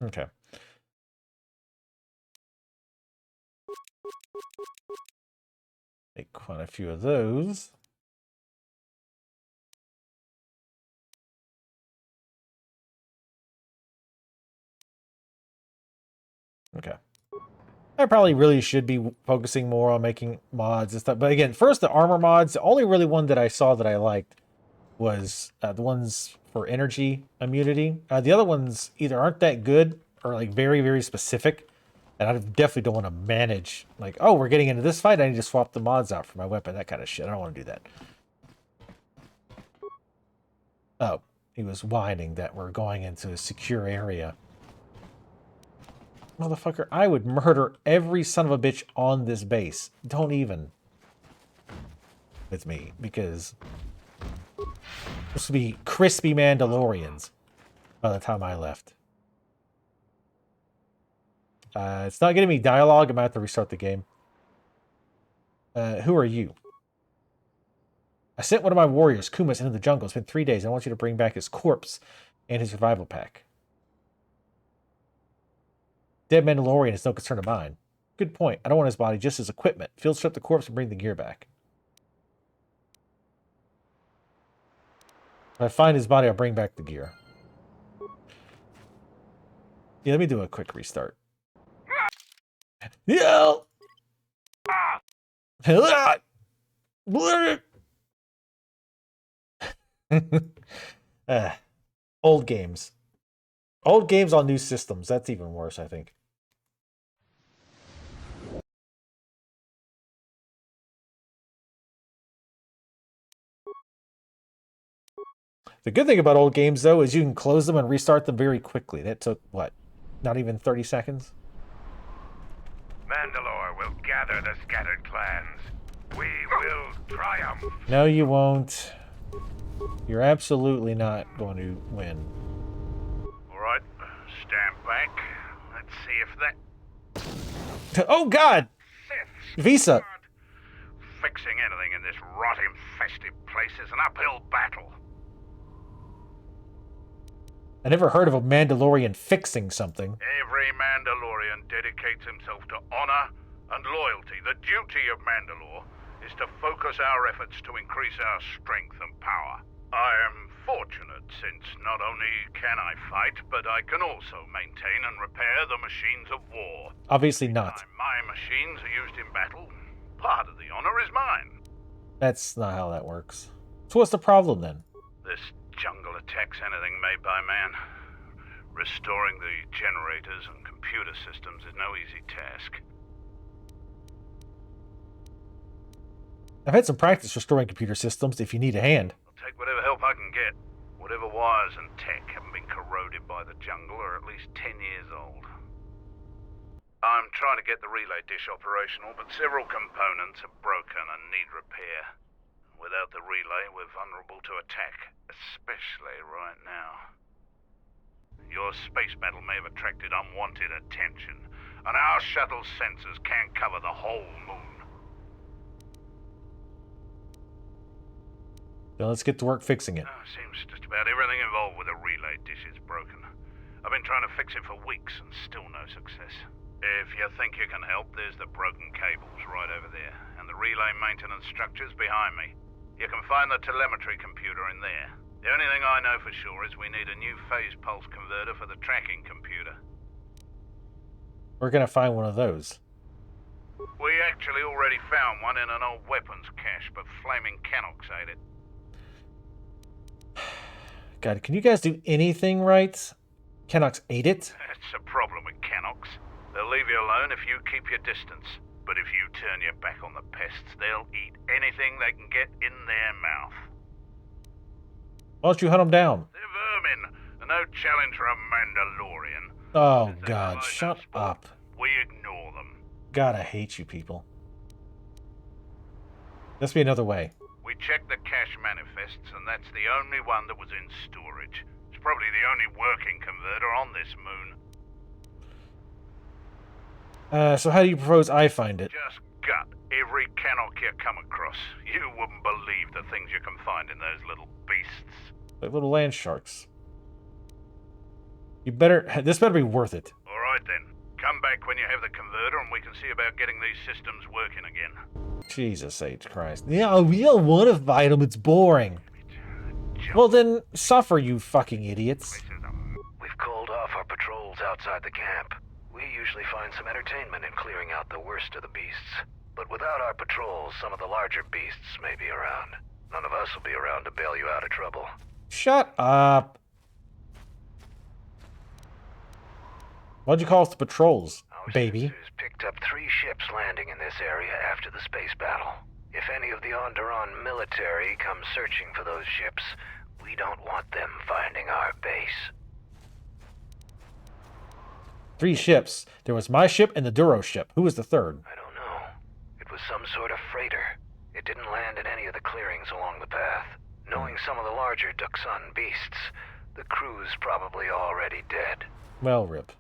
Okay. Take quite a few of those. Okay. I probably really should be focusing more on making mods and stuff. But again, first, the armor mods. The only really one that I saw that I liked was the ones for energy immunity. The other ones either aren't that good or like very, very specific. And I definitely don't want to manage, like, oh, we're getting into this fight, I need to swap the mods out for my weapon, that kind of shit. I don't want to do that. Oh, he was whining that we're going into a secure area. Motherfucker, I would murder every son of a bitch on this base. Don't even with me, because this would be crispy Mandalorians by the time I left. It's not getting me dialogue. I might have to restart the game. Who are you? I sent one of my warriors, Kumas, into the jungle. It's been 3 days. I want you to bring back his corpse and his survival pack. Dead Mandalorian is no concern of mine. Good point. I don't want his body, just his equipment. Field strip the corpse and bring the gear back. If I find his body, I'll bring back the gear. Yeah, let me do a quick restart. Yeah. Old games. Old games on new systems. That's even worse, I think. The good thing about old games, though, is you can close them and restart them very quickly. That took, what, not even 30 seconds? Mandalore will gather the scattered clans. We will triumph. No, you won't. You're absolutely not going to win. All right, stand back. Let's see if that... Oh, God! Visa! Fixing anything in this rot-infested place is an uphill battle. I never heard of a Mandalorian fixing something. Every Mandalorian dedicates himself to honor and loyalty. The duty of Mandalore is to focus our efforts to increase our strength and power. I am fortunate, since not only can I fight, but I can also maintain and repair the machines of war. Obviously not. Time my machines are used in battle, part of the honor is mine. That's not how that works. So what's the problem then? This jungle attacks anything made by man. Restoring the generators and computer systems is no easy task. I've had some practice restoring computer systems if you need a hand. I'll take whatever help I can get. Whatever wires and tech haven't been corroded by the jungle are at least 10 years old. I'm trying to get the relay dish operational, but several components are broken and need repair. Without the relay, we're vulnerable to attack, especially right now. Your space battle may have attracted unwanted attention, and our shuttle's sensors can't cover the whole moon. Then let's get to work fixing it. Seems just about everything involved with a relay dish is broken. I've been trying to fix it for weeks and still no success. If you think you can help, there's the broken cables right over there, and the relay maintenance structure's behind me. You can find the telemetry computer in there. The only thing I know for sure is we need a new phase pulse converter for the tracking computer. We're gonna find one of those. We actually already found one in an old weapons cache, but flaming Canox ate it. God, can you guys do anything right? Canox ate it? That's a problem with Canox. They'll leave you alone if you keep your distance. But if you turn your back on the pests, they'll eat anything they can get in their mouth. Why don't you hunt them down? They're vermin, and no challenge for a Mandalorian. Oh, God, shut up. We ignore them. God, I hate you people. Let's be another way. We checked the cache manifests, and that's the only one that was in storage. It's probably the only working converter on this moon. So how do you propose I find it? Just gut every Canoc you come across. You wouldn't believe the things you can find in those little beasts. Like little land sharks. This better be worth it. Alright then. Come back when you have the converter and we can see about getting these systems working again. Jesus H. Christ. Yeah, we don't want to fight them, it's boring. Well then, suffer, you fucking idiots. We've called off our patrols outside the camp. We usually find some entertainment in clearing out the worst of the beasts. But without our patrols, some of the larger beasts may be around. None of us will be around to bail you out of trouble. Shut up. Why'd you call us the patrols, baby? Our sensors picked up 3 ships landing in this area after the space battle. If any of the Onderon military come searching for those ships, we don't want them finding our base. 3 ships. There was my ship and the Duro ship. Who was the third? I don't know. It was some sort of freighter. It didn't land in any of the clearings along the path. Knowing some of the larger Duxan beasts, the crew's probably already dead. Well, rip.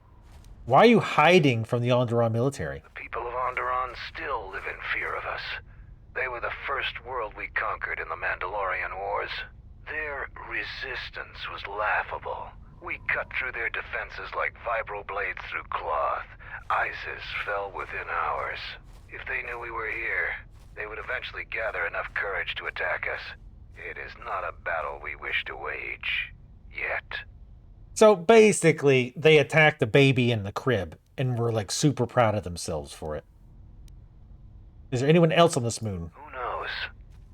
Why are you hiding from the Onderon military? The people of Onderon still live in fear of us. They were the first world we conquered in the Mandalorian Wars. Their resistance was laughable. We cut through their defenses like vibroblades through cloth. ISIS fell within hours. If they knew we were here, they would eventually gather enough courage to attack us. It is not a battle we wish to wage. Yet. So basically, they attacked the baby in the crib and were like super proud of themselves for it. Is there anyone else on this moon? Who knows?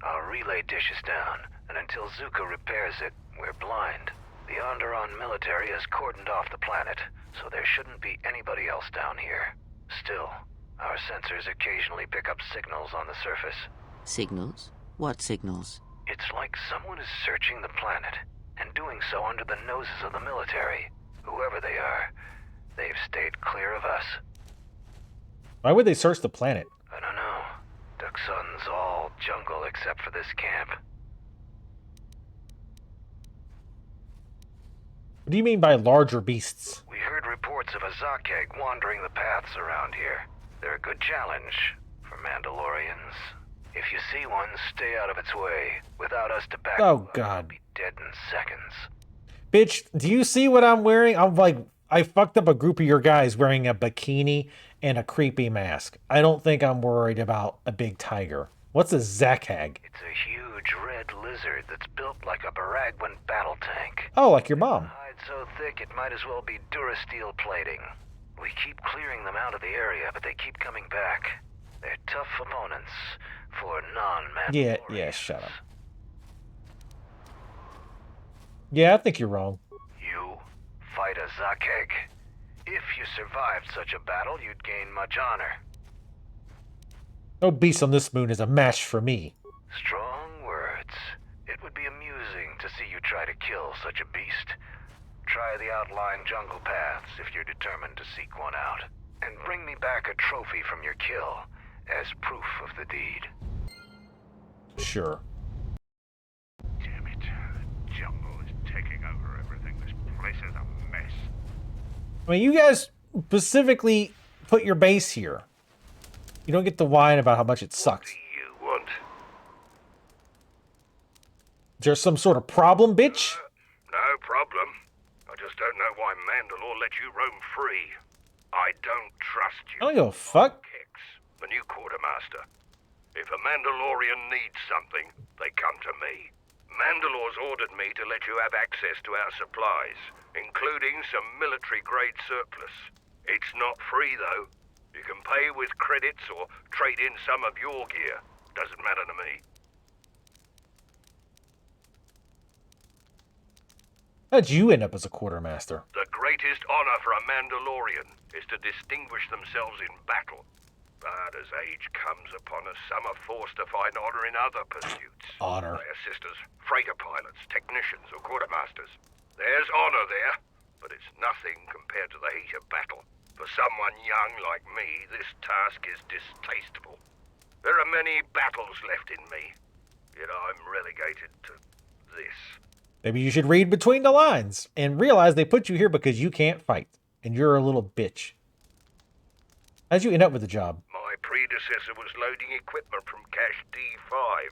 Our relay dish is down, and until Zuko repairs it, we're blind. The Onderon military has cordoned off the planet, so there shouldn't be anybody else down here. Still, our sensors occasionally pick up signals on the surface. Signals? What signals? It's like someone is searching the planet, and doing so under the noses of the military. Whoever they are, they've stayed clear of us. Why would they search the planet? I don't know. Duxun's all jungle except for this camp. What do you mean by larger beasts? We heard reports of a Zakeg wandering the paths around here. They're a good challenge for Mandalorians. If you see one, stay out of its way. Without us to back Oh, God. you'll be dead in seconds. Bitch, do you see what I'm wearing? I fucked up a group of your guys wearing a bikini and a creepy mask. I don't think I'm worried about a big tiger. What's a Zakhag? It's a huge red lizard that's built like a Baragwin battle tank. Oh, like your mom. Hide so thick it might as well be Durasteel plating. We keep clearing them out of the area, but they keep coming back. They're tough opponents for non-Mandalorians. Yeah, shut up. Yeah, I think you're wrong. You fight a Zakhag. If you survived such a battle, you'd gain much honor. No beast on this moon is a match for me. Strong words. It would be amusing to see you try to kill such a beast. Try the outlying jungle paths if you're determined to seek one out. And bring me back a trophy from your kill as proof of the deed. Sure. Damn it. The jungle is taking over everything. This place is a mess. I mean, you guys specifically put your base here. You don't get to whine about how much it sucks. What do you want? Is there some sort of problem, bitch? No problem. I just don't know why Mandalore let you roam free. I don't trust you. I don't give a fuck. Kix, the new quartermaster. If a Mandalorian needs something, they come to me. Mandalore's ordered me to let you have access to our supplies, including some military-grade surplus. It's not free, though. You can pay with credits or trade in some of your gear. Doesn't matter to me. How'd you end up as a quartermaster? The greatest honor for a Mandalorian is to distinguish themselves in battle. But as age comes upon us, some are forced to find honor in other pursuits. Honor. They assist as freighter pilots, technicians, or quartermasters. There's honor there, but it's nothing compared to the heat of battle. For someone young like me, this task is distasteful. There are many battles left in me, yet I'm relegated to this. Maybe you should read between the lines and realize they put you here because you can't fight. And you're a little bitch. How'd you end up with the job? My predecessor was loading equipment from Cache D5.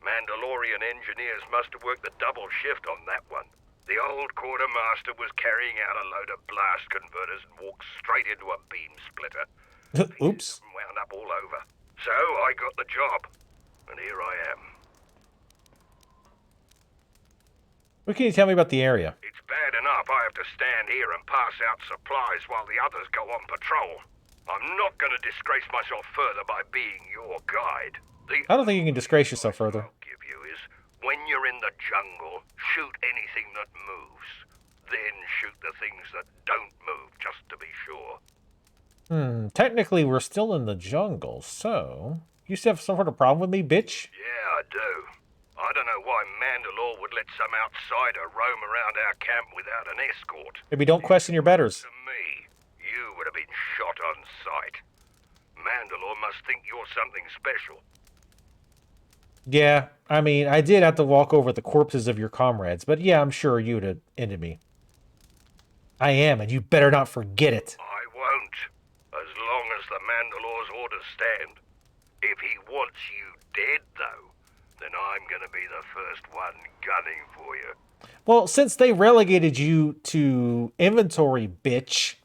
Mandalorian engineers must have worked the double shift on that one. The old quartermaster was carrying out a load of blast converters and walked straight into a beam splitter. Oops. Wound up all over. So I got the job, and here I am. What can you tell me about the area? It's bad enough I have to stand here and pass out supplies while the others go on patrol. I'm not going to disgrace myself further by being your guide. I don't think you can disgrace yourself further. I'll give you is, when you're in the jungle, shoot anything that moves. Then shoot the things that don't move, just to be sure. Technically we're still in the jungle, so... You still have some sort of problem with me, bitch? Yeah, I do. I don't know why Mandalore would let some outsider roam around our camp without an escort. Maybe don't question your betters. To me, you would have been shot on sight. Mandalore must think you're something special. Yeah, I mean, I did have to walk over the corpses of your comrades, but yeah, I'm sure you would have ended me. I am, and you better not forget it. I won't, as long as the Mandalore's orders stand. If he wants you dead, though, then I'm gonna be the first one gunning for you. Well, since they relegated you to inventory, bitch,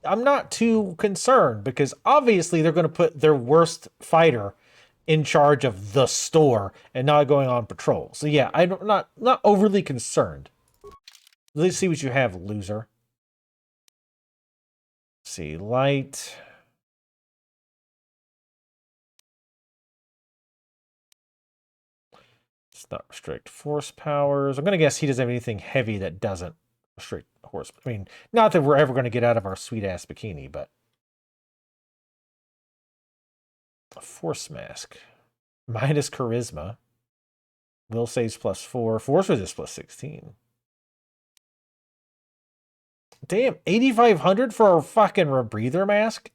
I'm not too concerned, because obviously they're going to put their worst fighter in charge of the store and not going on patrol. So yeah, I'm not overly concerned. Let's see what you have, loser. Let's see, light. It's not restrict force powers. I'm going to guess he doesn't have anything heavy that doesn't restrict horse. I mean, not that we're ever going to get out of our sweet-ass bikini, but... A force mask. Minus charisma. Will saves +4. Force resist +16. Damn, 8,500 for a fucking rebreather mask?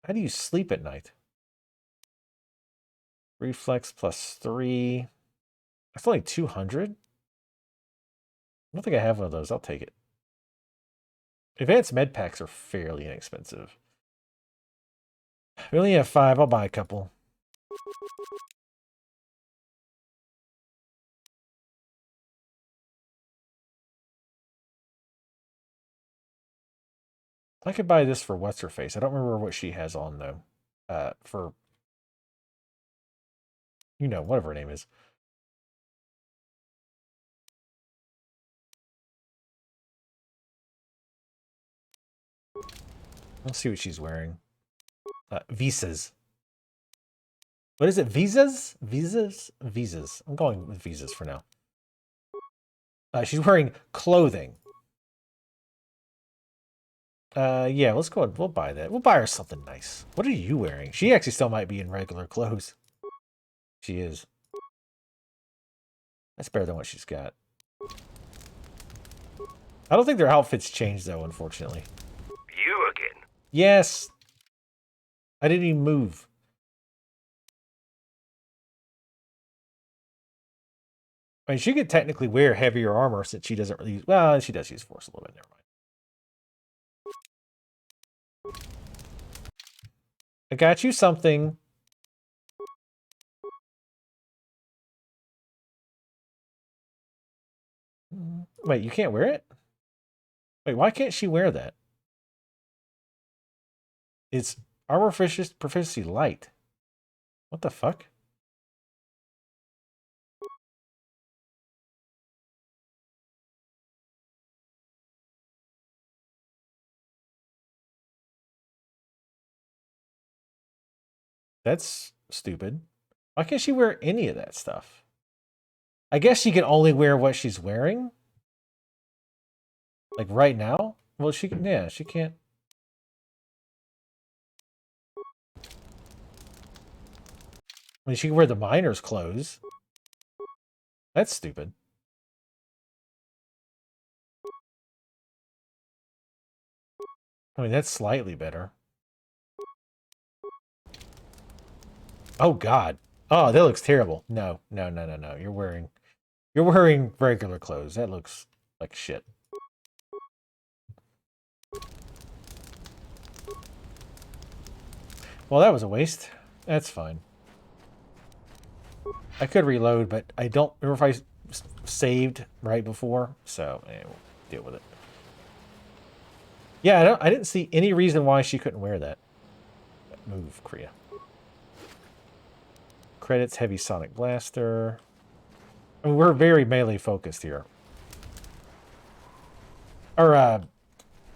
How do you sleep at night? Reflex +3. That's only 200? I don't think I have one of those. I'll take it. Advanced med packs are fairly inexpensive. We only have 5. I'll buy a couple. I could buy this for what's her face. I don't remember what she has on though. For You know, whatever her name is. Let's see what she's wearing. Visas. What is it? Visas? Visas? Visas. I'm going with visas for now. She's wearing clothing. Yeah, let's go ahead. We'll buy that. We'll buy her something nice. What are you wearing? She actually still might be in regular clothes. She is. That's better than what she's got. I don't think their outfits changed, though, unfortunately. You again? Yes! I didn't even move. I mean, she could technically wear heavier armor since she doesn't really use... Well, she does use force a little bit. Never mind. I got you something. Wait, you can't wear it? Wait, why can't she wear that? It's armor proficiency light. What the fuck? That's stupid. Why can't she wear any of that stuff? I guess she can only wear what she's wearing? Like right now? Well, she can, yeah, she can't. I mean, she can wear the miner's clothes. That's stupid. I mean, that's slightly better. Oh, God. Oh, that looks terrible. No, no, no, no, no. You're wearing regular clothes. That looks like shit. Well, that was a waste. That's fine. I could reload, but I don't remember if I saved right before, so we'll deal with it. Yeah, I didn't see any reason why she couldn't wear that. Move, Kha'Rynn. Credits, heavy sonic blaster. I mean, we're very melee focused here. Or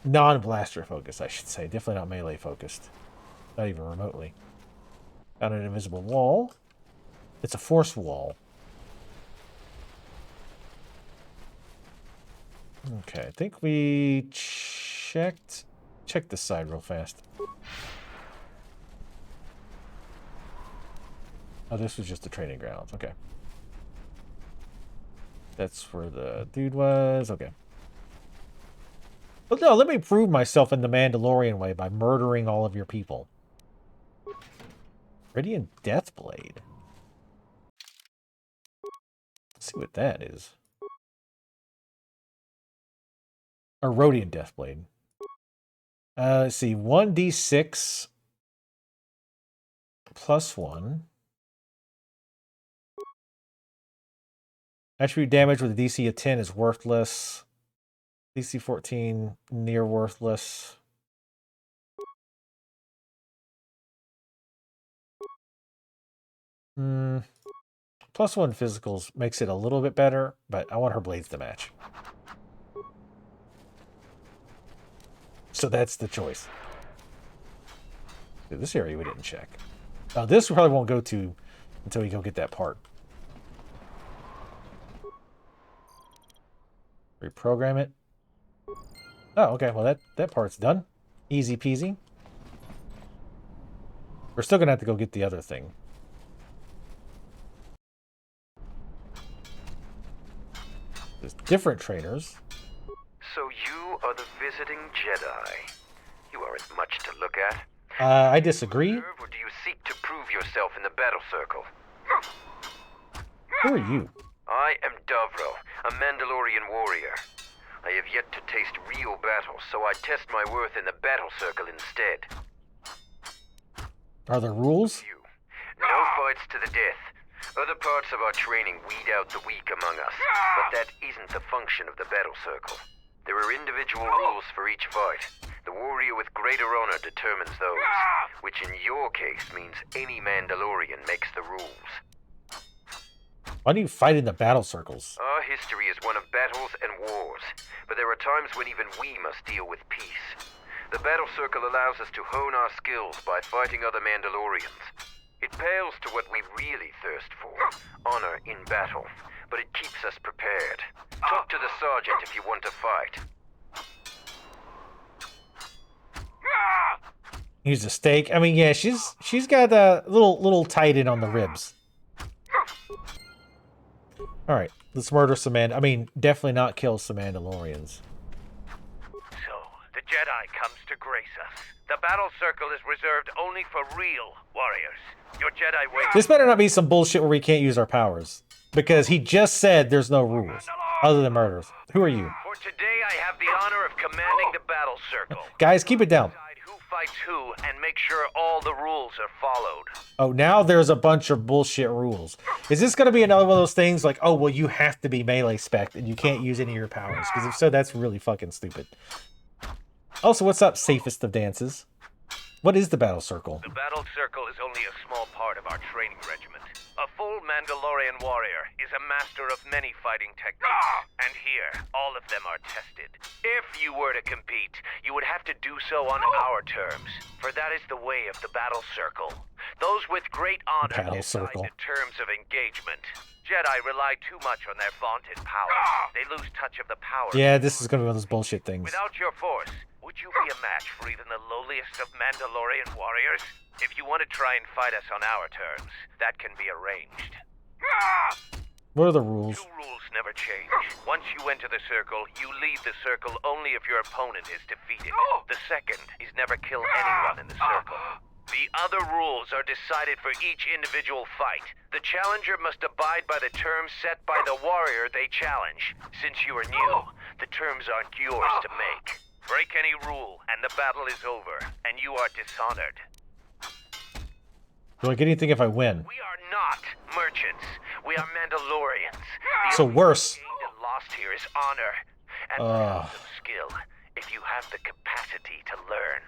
non-blaster focused, I should say. Definitely not melee focused. Not even remotely. Found an invisible wall. It's a force wall. Okay, I think we checked... Check this side real fast. Oh, this was just the training grounds. Okay. That's where the dude was. Okay. But no, let me prove myself in the Mandalorian way by murdering all of your people. Radiant Deathblade. Let's see what that is. Or Rodiant Deathblade. Let's see. 1d6 plus 1. Attribute damage with a DC of 10 is worthless. DC 14, near worthless. Plus 1 physicals makes it a little bit better, but I want her blades to match. So that's the choice. This area we didn't check. Now this we probably won't go to until we go get that part. Reprogram it. Oh, okay. Well, that part's done. Easy peasy. We're still gonna have to go get the other thing. There's different trainers. So you are the visiting Jedi. You aren't much to look at. I disagree. Or do you seek to prove yourself in the battle circle? Who are you? I am Davro, a Mandalorian warrior. I have yet to taste real battle, so I test my worth in the battle circle instead. Are there rules? No fights to the death. Other parts of our training weed out the weak among us, but that isn't the function of the battle circle. There are individual rules for each fight. The warrior with greater honor determines those, which in your case means any Mandalorian makes the rules. Why do you fight in the battle circles? Our history is one of battles and wars, but there are times when even we must deal with peace. The battle circle allows us to hone our skills by fighting other Mandalorians. It pales to what we really thirst for, honor in battle, but it keeps us prepared. Talk to the sergeant if you want to fight. Use a stake. I mean, yeah, she's got a little tight in on the ribs. All right, let's murder some I mean, definitely not kill some Mandalorians. So, the Jedi comes to grace us. The battle circle is reserved only for real warriors. Your Jedi way. This better not be some bullshit where we can't use our powers, because he just said there's no rules other than murders. Who are you? For today, I have the honor of commanding the battle circle. Guys, keep it down. Who fights who and make sure all the rules are followed. Oh, now there's a bunch of bullshit rules. Is this going to be another one of those things like, oh, well, you have to be melee spec and you can't use any of your powers? Because if so, that's really fucking stupid. Also, what's up, safest of dances? What is the battle circle? The battle circle is only a small part of our training regiment. A full Mandalorian warrior is a master of many fighting techniques, and here, all of them are tested. If you were to compete, you would have to do so on our terms, for that is the way of the battle circle. Those with great honor decide the terms of engagement. Jedi rely too much on their vaunted power. They lose touch of the power. Yeah, this is going to be one of those bullshit things. Without your force, would you be a match for even the lowliest of Mandalorian warriors? If you want to try and fight us on our terms, that can be arranged. What are the rules? Two rules never change. Once you enter the circle, you leave the circle only if your opponent is defeated. The second is never kill anyone in the circle. The other rules are decided for each individual fight. The challenger must abide by the terms set by the warrior they challenge. Since you are new, the terms aren't yours to make. Break any rule, and the battle is over, and you are dishonored. Do I get anything if I win? We are not merchants. We are Mandalorians. So worse. The lost here is honor and skill, if you have the capacity to learn.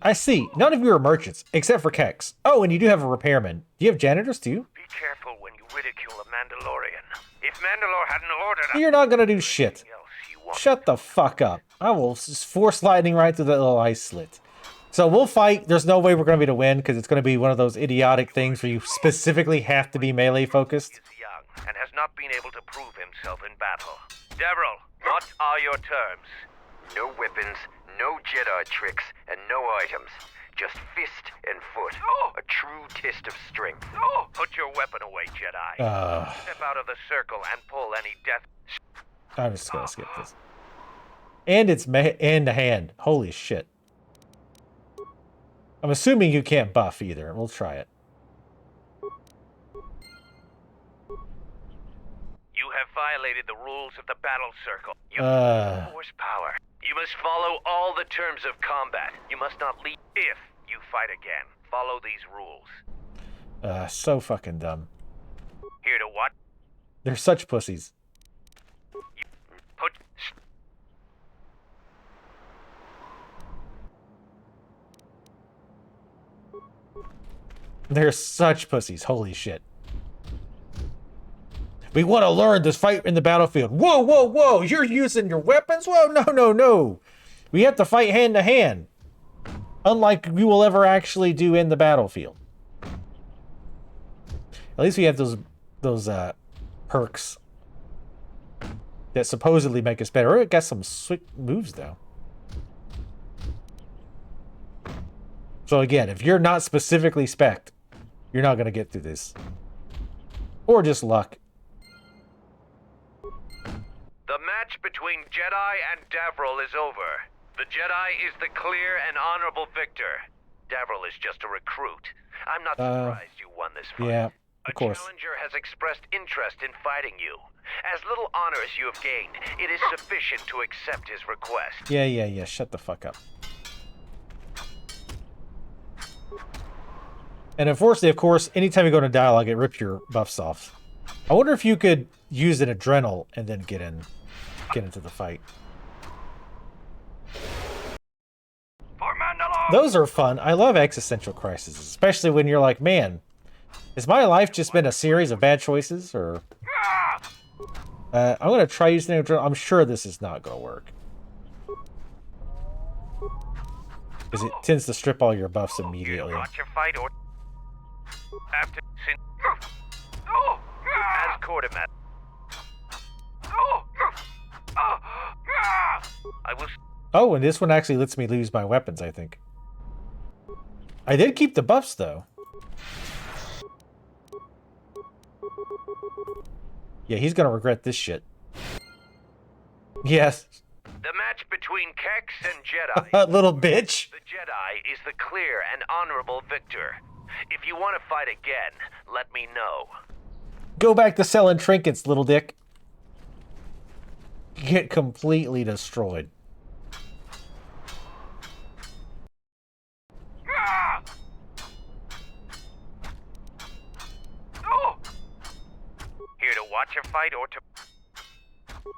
I see. None of you are merchants, except for Kex. Oh, and you do have a repairman. Do you have janitors too? Be careful when you ridicule a Mandalorian. If Mandalore hadn't ordered You're not gonna do shit. Shut the fuck up. I will just force lightning right through that little ice slit. So we'll fight. There's no way we're going to be to win, because it's going to be one of those idiotic things where you specifically have to be melee focused. He is young and has not been able to prove himself in battle. Devril, what are your terms? No weapons, no Jedi tricks, and no items. Just fist and foot. A true test of strength. Put your weapon away, Jedi. Step out of the circle and pull any death. I'm just going to skip this. And it's hand to hand. Holy shit. I'm assuming you can't buff either. We'll try it. You have violated the rules of the battle circle. You have force power. You must follow all the terms of combat. You must not leave if you fight again. Follow these rules. So fucking dumb. Here to what? They're such pussies. Put... They're such pussies. Holy shit. We want to learn this fight in the battlefield. Whoa, whoa, whoa. You're using your weapons? Whoa, no, no, no. We have to fight hand to hand. Unlike we will ever actually do in the battlefield. At least we have those perks that supposedly make us better. It got some sweet moves, though. So again, if you're not specifically spec'd, you're not going to get through this. Or just luck. The match between Jedi and Davril is over. The Jedi is the clear and honorable victor. Davril is just a recruit. I'm not surprised you won this fight. Yeah, of course. A challenger has expressed interest in fighting you. As little honor as you have gained, it is sufficient to accept his request. Yeah. Shut the fuck up. And unfortunately, of course, anytime you go into dialogue, it rips your buffs off. I wonder if you could use an adrenal and then get into the fight. For Mandalore! Those are fun. I love existential crises, especially when you're like, man, has my life just been a series of bad choices? Or I'm gonna try using it. I'm sure this is not gonna work because it tends to strip all your buffs immediately. Watch your fight or after as quartermaster. I will. Oh, and this one actually lets me lose my weapons, I think. I did keep the buffs, though. Yeah, he's gonna regret this shit. Yes. The match between Kex and Jedi. Little bitch. The Jedi is the clear and honorable victor. If you want to fight again, let me know. Go back to selling trinkets, little dick. Get completely destroyed. Here to watch a fight or to...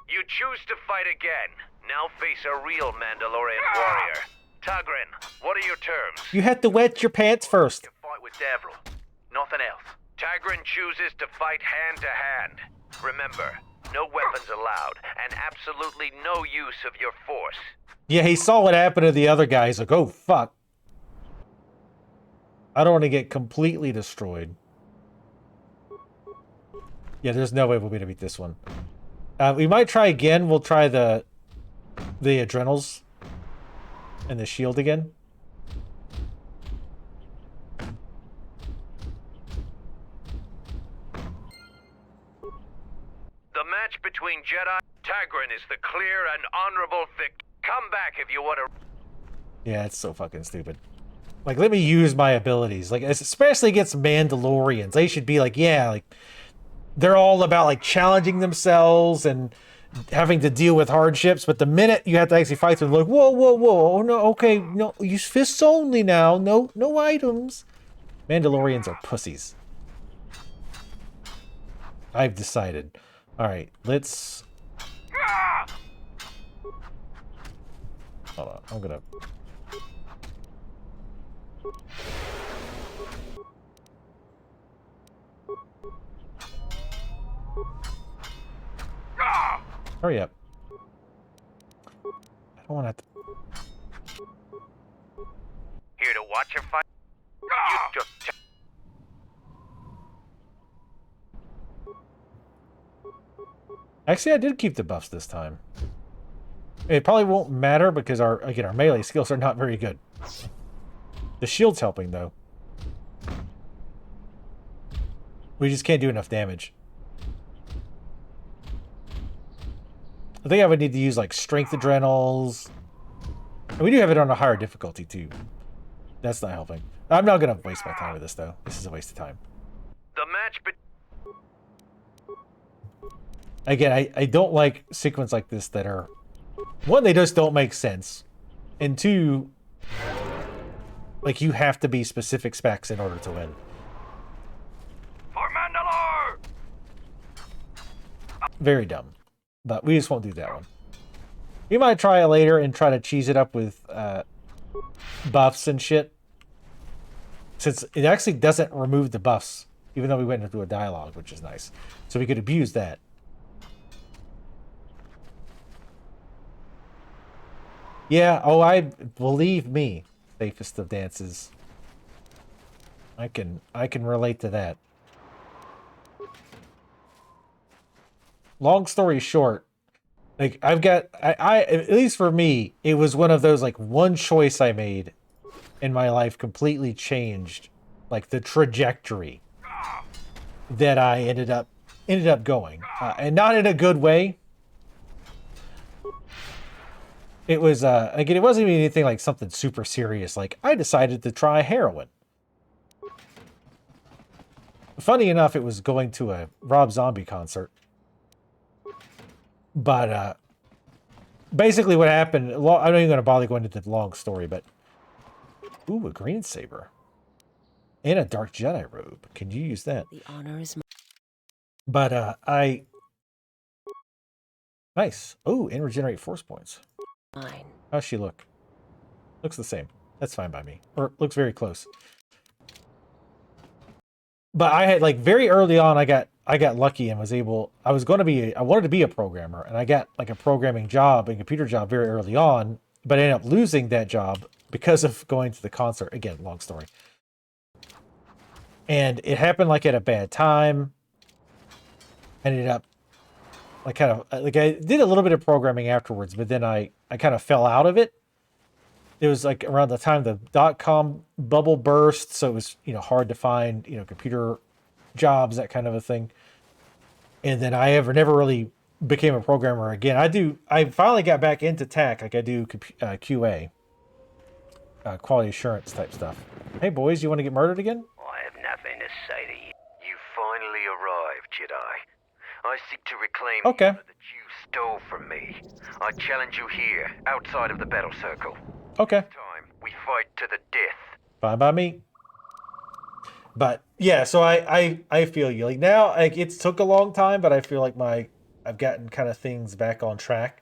You choose to fight again. Now face a real Mandalorian warrior. Kha'Rynn, what are your terms? You have to wet your pants first. You fight with Davral. Nothing else. Kha'Rynn chooses to fight hand to hand. Remember, no weapons allowed, and absolutely no use of your force. Yeah, he saw what happened to the other guy. He's like, oh, fuck. I don't want to get completely destroyed. Yeah, there's no way we'll be able to beat this one. We might try again. We'll try the adrenals and the shield again. The match between Jedi and Kha'Rynn is the clear and honorable victor. Come back if you want to... Yeah, it's so fucking stupid. Like, let me use my abilities. Like, especially against Mandalorians. They should be like, yeah, like, they're all about, like, challenging themselves and having to deal with hardships. But the minute you have to actually fight them, like, whoa, whoa, whoa, oh, no, okay, no, use fists only now. No items. Mandalorians are pussies. I've decided. All right, let's... Hold on, I'm gonna... Hurry up. I don't want to... Here to watch your fight. You just... Actually, I did keep the buffs this time. It probably won't matter because our melee skills are not very good. The shield's helping, though. We just can't do enough damage. I think I would need to use, like, strength adrenals. And we do have it on a higher difficulty, too. That's not helping. I'm not going to waste my time with this, though. This is a waste of time. The match... Again, I don't like sequences like this that are... One, they just don't make sense. And two, like, you have to be specific specs in order to win. For Mandalore! Very dumb. But we just won't do that one. We might try it later and try to cheese it up with buffs and shit. Since it actually doesn't remove the buffs, even though we went into a dialogue, which is nice. So we could abuse that. Yeah, oh, I believe me, safest of dances. I can relate to that. Long story short, like I've got I at least for me, it was one of those like one choice I made in my life completely changed like the trajectory that I ended up going, and not in a good way. It was again, it wasn't even anything like something super serious. Like I decided to try heroin. Funny enough, it was going to a Rob Zombie concert. But basically what happened, I'm not even going to bother going into the long story, but... Ooh, a green saber. And a dark Jedi robe. Can you use that? The honor is mine. But nice. Ooh, and regenerate force points. Mine. How's she look? Looks the same. That's fine by me. Or it looks very close. But I had like very early on, I got lucky and was able. I wanted to be a programmer, and I got like a programming job, a computer job, very early on. But I ended up losing that job because of going to the concert. Again, long story. And it happened like at a bad time. Ended up like kind of like I did a little bit of programming afterwards, but then I kind of fell out of it. It was like around the time the .com bubble burst, so it was, you know, hard to find, you know, computer jobs, that kind of a thing. And then I never really became a programmer again. I finally got back into tech, like I do QA, quality assurance type stuff. Hey boys, you want to get murdered again? I have nothing to say to you. You finally arrived, Jedi. I seek to reclaim the honor that you stole from me. I challenge you here, outside of the battle circle. Okay. Time we fight to the death. Fine by me. But yeah, so I feel you. Like now, like it took a long time, but I feel like I've gotten kind of things back on track.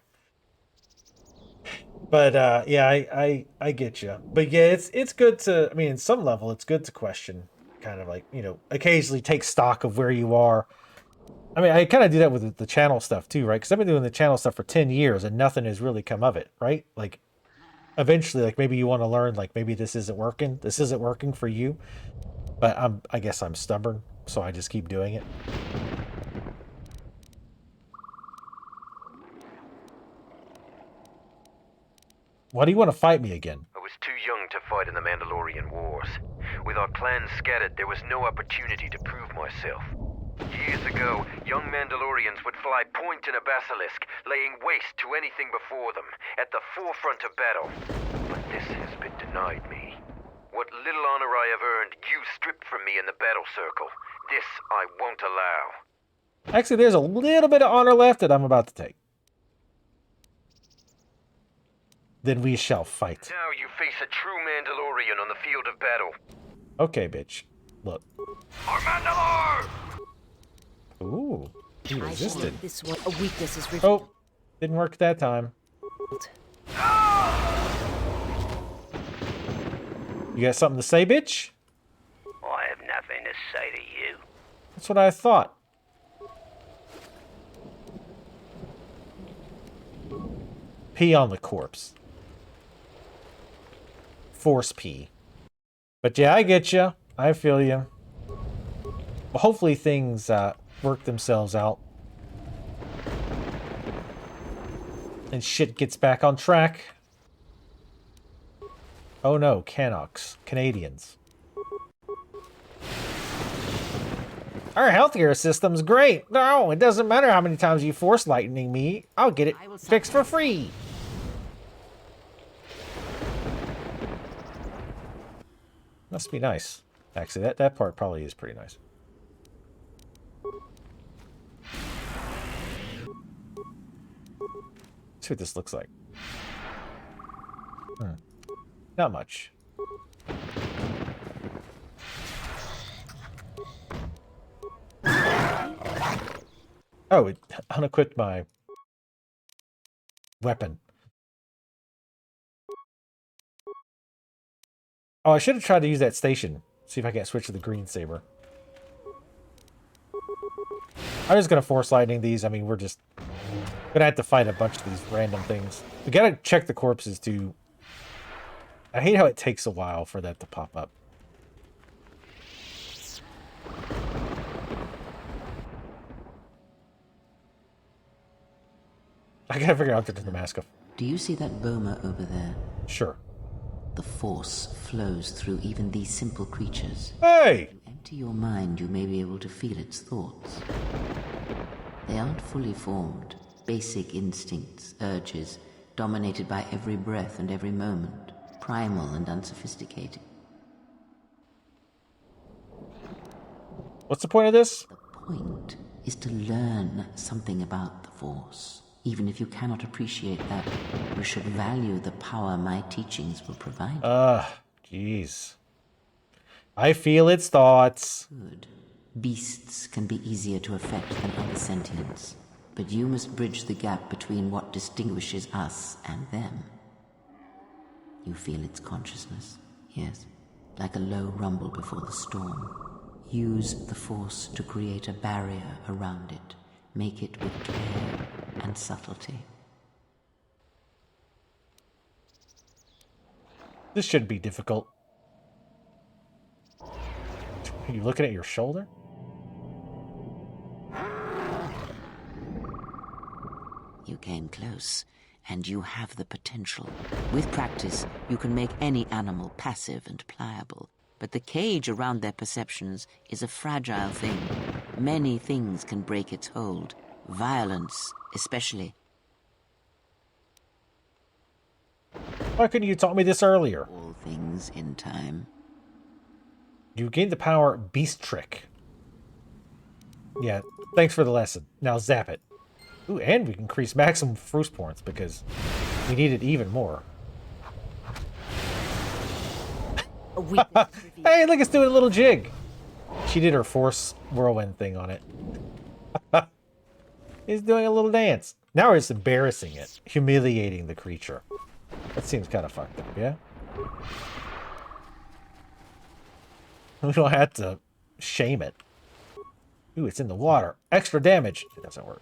But yeah, I get you. But yeah, it's good to. I mean, in some level, it's good to question, kind of like, you know, occasionally take stock of where you are. I mean, I kind of do that with the channel stuff too, right? Because I've been doing the channel stuff for 10 years and nothing has really come of it, right? Like, eventually, like maybe you want to learn, like maybe this isn't working. This isn't working for you. But I guess I'm stubborn, so I just keep doing it. Why do you want to fight me again? I was too young to fight in the Mandalorian Wars. With our clans scattered, there was no opportunity to prove myself. Years ago, young Mandalorians would fly point in a basilisk, laying waste to anything before them, at the forefront of battle. But this has been denied me. What little honor I have earned, you stripped from me in the battle circle. This I won't allow. Actually, there's a little bit of honor left that I'm about to take. Then we shall fight. Now you face a true Mandalorian on the field of battle. Okay, bitch. Look. For Mandalore! Ooh, he resisted. This one, a weakness is revealed. Oh, didn't work that time. You got something to say, bitch? I have nothing to say to you. That's what I thought. Pee on the corpse. Force pee. But yeah, I get you. I feel you. Well, hopefully things work themselves out. And shit gets back on track. Oh no, Canucks. Canadians. Our healthcare system's great. No, it doesn't matter how many times you force lightning me. I'll get it fixed for free. Must be nice. Actually, that part probably is pretty nice. Let's see what this looks like. Not much. Oh, it unequipped my weapon. Oh, I should have tried to use that station. See if I can't switch to the green saber. I'm just gonna force lightning these. I mean, we're just gonna have to fight a bunch of these random things. We gotta check the corpses too. I hate how it takes a while for that to pop up. I gotta figure out the mask of. Do you see that boma over there? Sure. The Force flows through even these simple creatures. Hey! If you empty your mind, you may be able to feel its thoughts. They aren't fully formed. Basic instincts, urges, dominated by every breath and every moment. Primal and unsophisticated. What's the point of this? The point is to learn something about the Force. Even if you cannot appreciate that, you should value the power my teachings will provide. Jeez. I feel its thoughts. Good. Beasts can be easier to affect than other sentients, but you must bridge the gap between what distinguishes us and them. You feel its consciousness? Yes. Like a low rumble before the storm. Use the Force to create a barrier around it. Make it with care and subtlety. This shouldn't be difficult. Are you looking at your shoulder? You came close, and you have the potential. With practice, you can make any animal passive and pliable. But the cage around their perceptions is a fragile thing. Many things can break its hold. Violence, especially. Why couldn't you taught me this earlier? All things in time. You gained the power Beast Trick. Yeah, thanks for the lesson. Now zap it. Ooh, and we can increase maximum Force points because we need it even more. Hey, look, it's doing a little jig. She did her Force whirlwind thing on it. He's doing a little dance. Now we're just embarrassing it, humiliating the creature. That seems kind of fucked up, yeah? We don't have to shame it. Ooh, it's in the water. Extra damage. It doesn't work.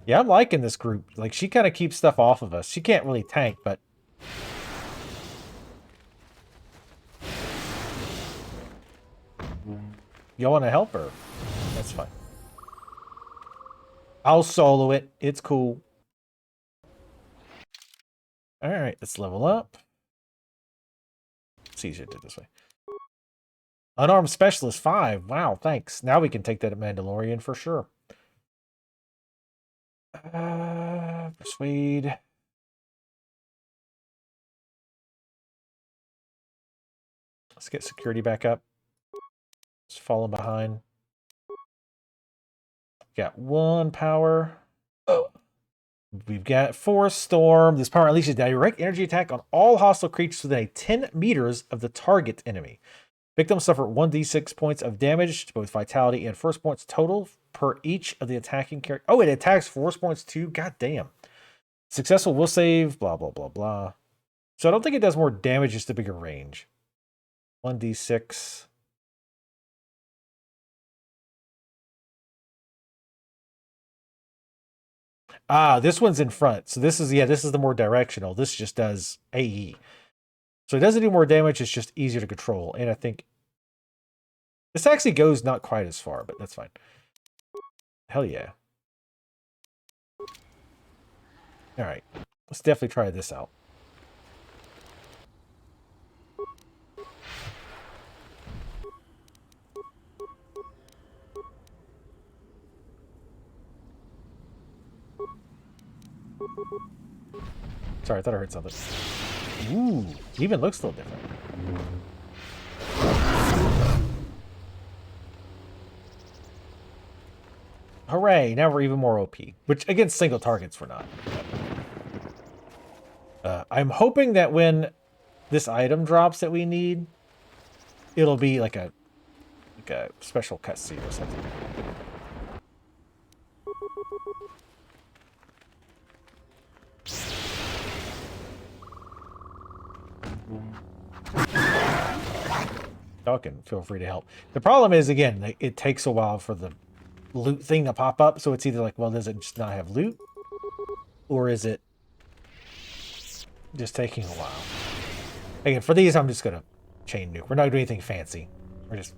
Yeah, I'm liking this group. Like, she kind of keeps stuff off of us. She can't really tank, but... You want to help her? That's fine. I'll solo it. It's cool. Alright, let's level up. It's easier to do it this way. Unarmed Specialist 5. Wow, thanks. Now we can take that at Mandalorian for sure. Persuade. Let's get security back up. It's falling behind. Got 1 power. Oh. We've got Force Storm. This power unleashes direct energy attack on all hostile creatures within 10 meters of the target enemy. Victims suffer 1d6 points of damage to both vitality and Force points total per each of the attacking character. Oh, it attacks Force points too? God damn. Successful will save, blah, blah, blah, blah. So I don't think it does more damage, just a bigger range. 1d6. Ah, this one's in front. So this is, yeah, this is the more directional. This just does AE. So it doesn't do more damage, it's just easier to control. And I think this actually goes not quite as far, but that's fine. Hell yeah. Alright. Let's definitely try this out. Sorry, I thought I heard something. Ooh, even looks a little different. Hooray, now we're even more OP. Which, against single targets, we're not. I'm hoping that when this item drops that we need, it'll be like a special cutscene or something. Y'all can feel free to help. The problem is, again, it takes a while for the loot thing to pop up, so it's either like, well, does it just not have loot? Or is it just taking a while? Again, for these, I'm just going to chain nuke. We're not doing anything fancy. We're just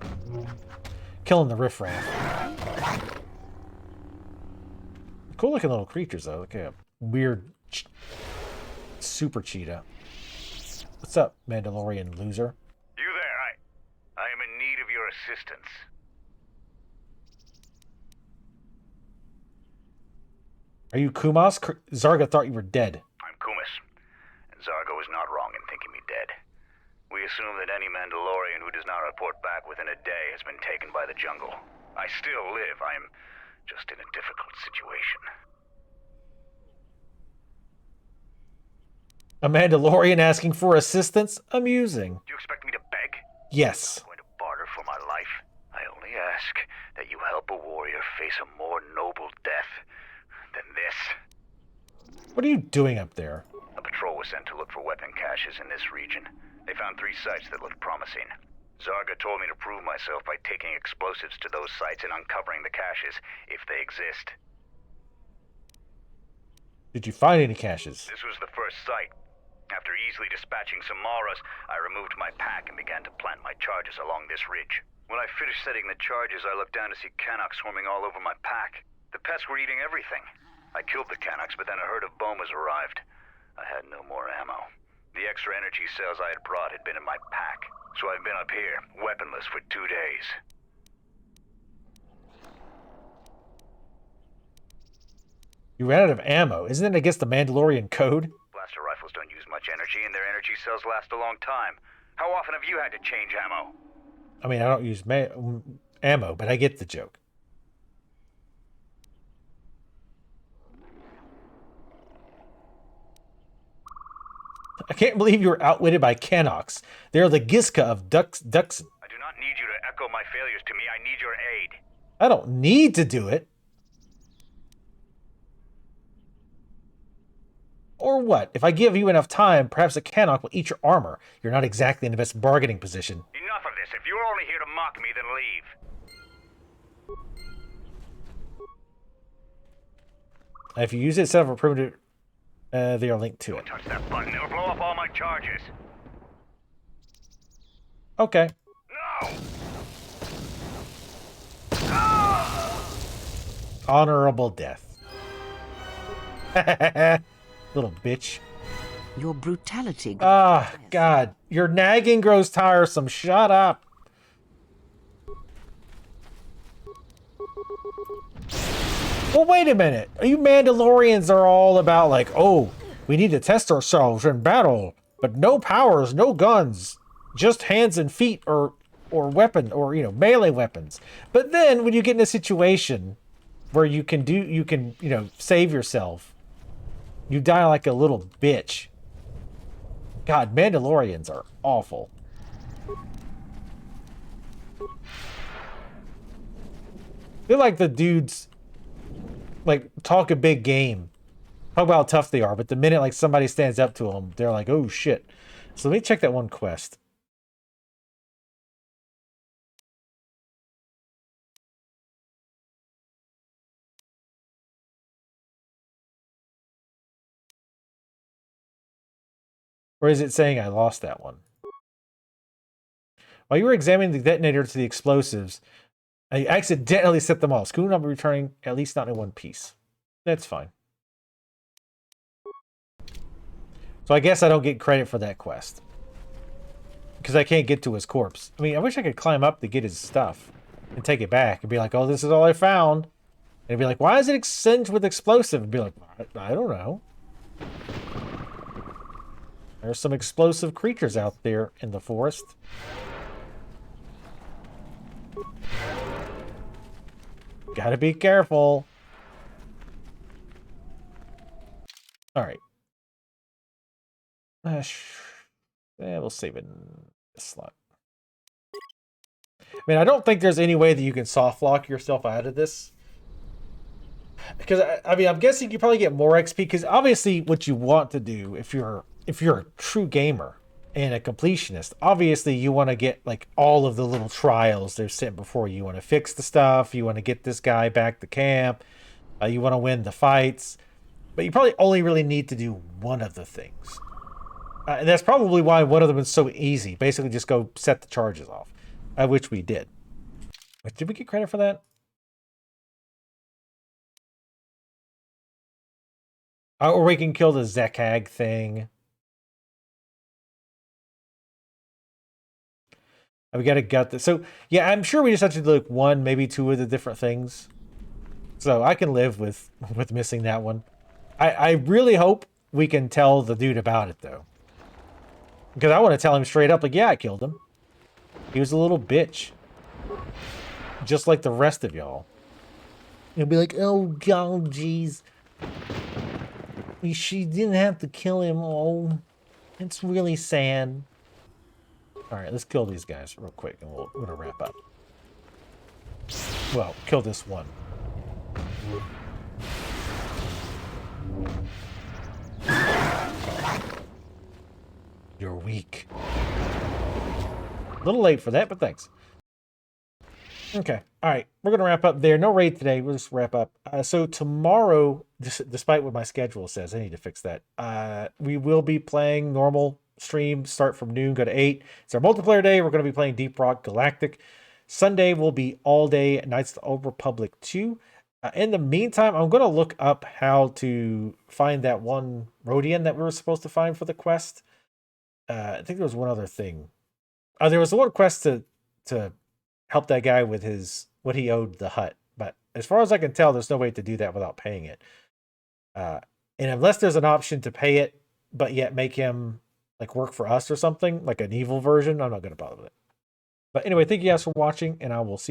killing the riffraff. Cool looking little creatures, though. Like a weird super cheetah. What's up, Mandalorian loser? You there, I am in need of your assistance. Are you Kumas? Zarga thought you were dead. I'm Kumas, and Zargo is not wrong in thinking me dead. We assume that any Mandalorian who does not report back within a day has been taken by the jungle. I still live. I am just in a difficult situation. A Mandalorian asking for assistance? Amusing. Do you expect me to beg? Yes. I'm going to barter for my life. I only ask that you help a warrior face a more noble death than this. What are you doing up there? A patrol was sent to look for weapon caches in this region. They found 3 sites that looked promising. Zarga told me to prove myself by taking explosives to those sites and uncovering the caches, if they exist. Did you find any caches? This was the first site. After easily dispatching some Maras, I removed my pack and began to plant my charges along this ridge. When I finished setting the charges, I looked down to see Canucks swarming all over my pack. The pests were eating everything. I killed the Canucks, but then a herd of Bomas arrived. I had no more ammo. The extra energy cells I had brought had been in my pack, so I've been up here, weaponless for 2 days. You ran out of ammo. Isn't it against the Mandalorian code? Blaster rifles don't use much energy, and their energy cells last a long time. How often have you had to change ammo? I mean, I don't use ammo, but I get the joke. I can't believe you were outwitted by Canox. They're the Giska of ducks. I do not need you to echo my failures to me. I need your aid. I don't need to do it. Or what? If I give you enough time, perhaps a Canuck will eat your armor. You're not exactly in the best bargaining position. Enough of this. If you're only here to mock me, then leave. If you use it, set up a primitive... they are linked to it. Don't touch that button. It'll blow up all my charges. Okay. No! Honorable death. Little bitch. Your brutality... Ah, God. Your nagging grows tiresome. Shut up. Well, wait a minute. You Mandalorians are all about like, oh, we need to test ourselves in battle, but no powers, no guns, just hands and feet or weapon or, you know, melee weapons. But then when you get in a situation where you can, you know, save yourself, you die like a little bitch. God, Mandalorians are awful. They're like the dudes, like, talk a big game. Talk about how tough they are, but the minute, like, somebody stands up to them, they're like, oh, shit. So let me check that one quest. Or is it saying I lost that one? While you were examining the detonator to the explosives, I accidentally set them off. School will not be returning, at least not in one piece. That's fine. So I guess I don't get credit for that quest. Because I can't get to his corpse. I mean, I wish I could climb up to get his stuff and take it back and be like, oh, this is all I found. And be like, why is it singed with explosive? And be like, I don't know. There's some explosive creatures out there in the forest. Gotta be careful. Alright. Yeah, we'll save it in this slot. I mean, I don't think there's any way that you can soft lock yourself out of this. Because, I mean, I'm guessing you probably get more XP, because obviously what you want to do if you're a true gamer and a completionist, obviously you want to get like all of the little trials they're sent before you. You want to fix the stuff, you want to get this guy back to camp, you want to win the fights, but you probably only really need to do one of the things. And that's probably why one of them is so easy. Basically just go set the charges off, which we did. Wait, did we get credit for that? Or we can kill the Zekag thing. We gotta gut this. So, yeah, I'm sure we just have to do like one, maybe two of the different things. So I can live with missing that one. I really hope we can tell the dude about it, though. Because I want to tell him straight up, like, yeah, I killed him. He was a little bitch. Just like the rest of y'all. You'll be like, oh, God, jeez. She didn't have to kill him. Oh, it's really sad. Alright, let's kill these guys real quick and we're gonna wrap up. Well, kill this one. You're weak. A little late for that, but thanks. Okay. All right. We're going to wrap up there. No raid today. We'll just wrap up. So tomorrow, despite what my schedule says, I need to fix that. We will be playing normal stream, start from noon, go to 8. It's our multiplayer day. We're going to be playing Deep Rock Galactic. Sunday will be all day Knights of the Old Republic 2. In the meantime, I'm going to look up how to find that one Rhodian that we were supposed to find for the quest. I think there was one other thing. There was one quest to help that guy with what he owed the hut. But as far as I can tell, there's no way to do that without paying it. And unless there's an option to pay it, but yet make him like work for us or something, like an evil version, I'm not going to bother with it. But anyway, thank you guys for watching, and I will see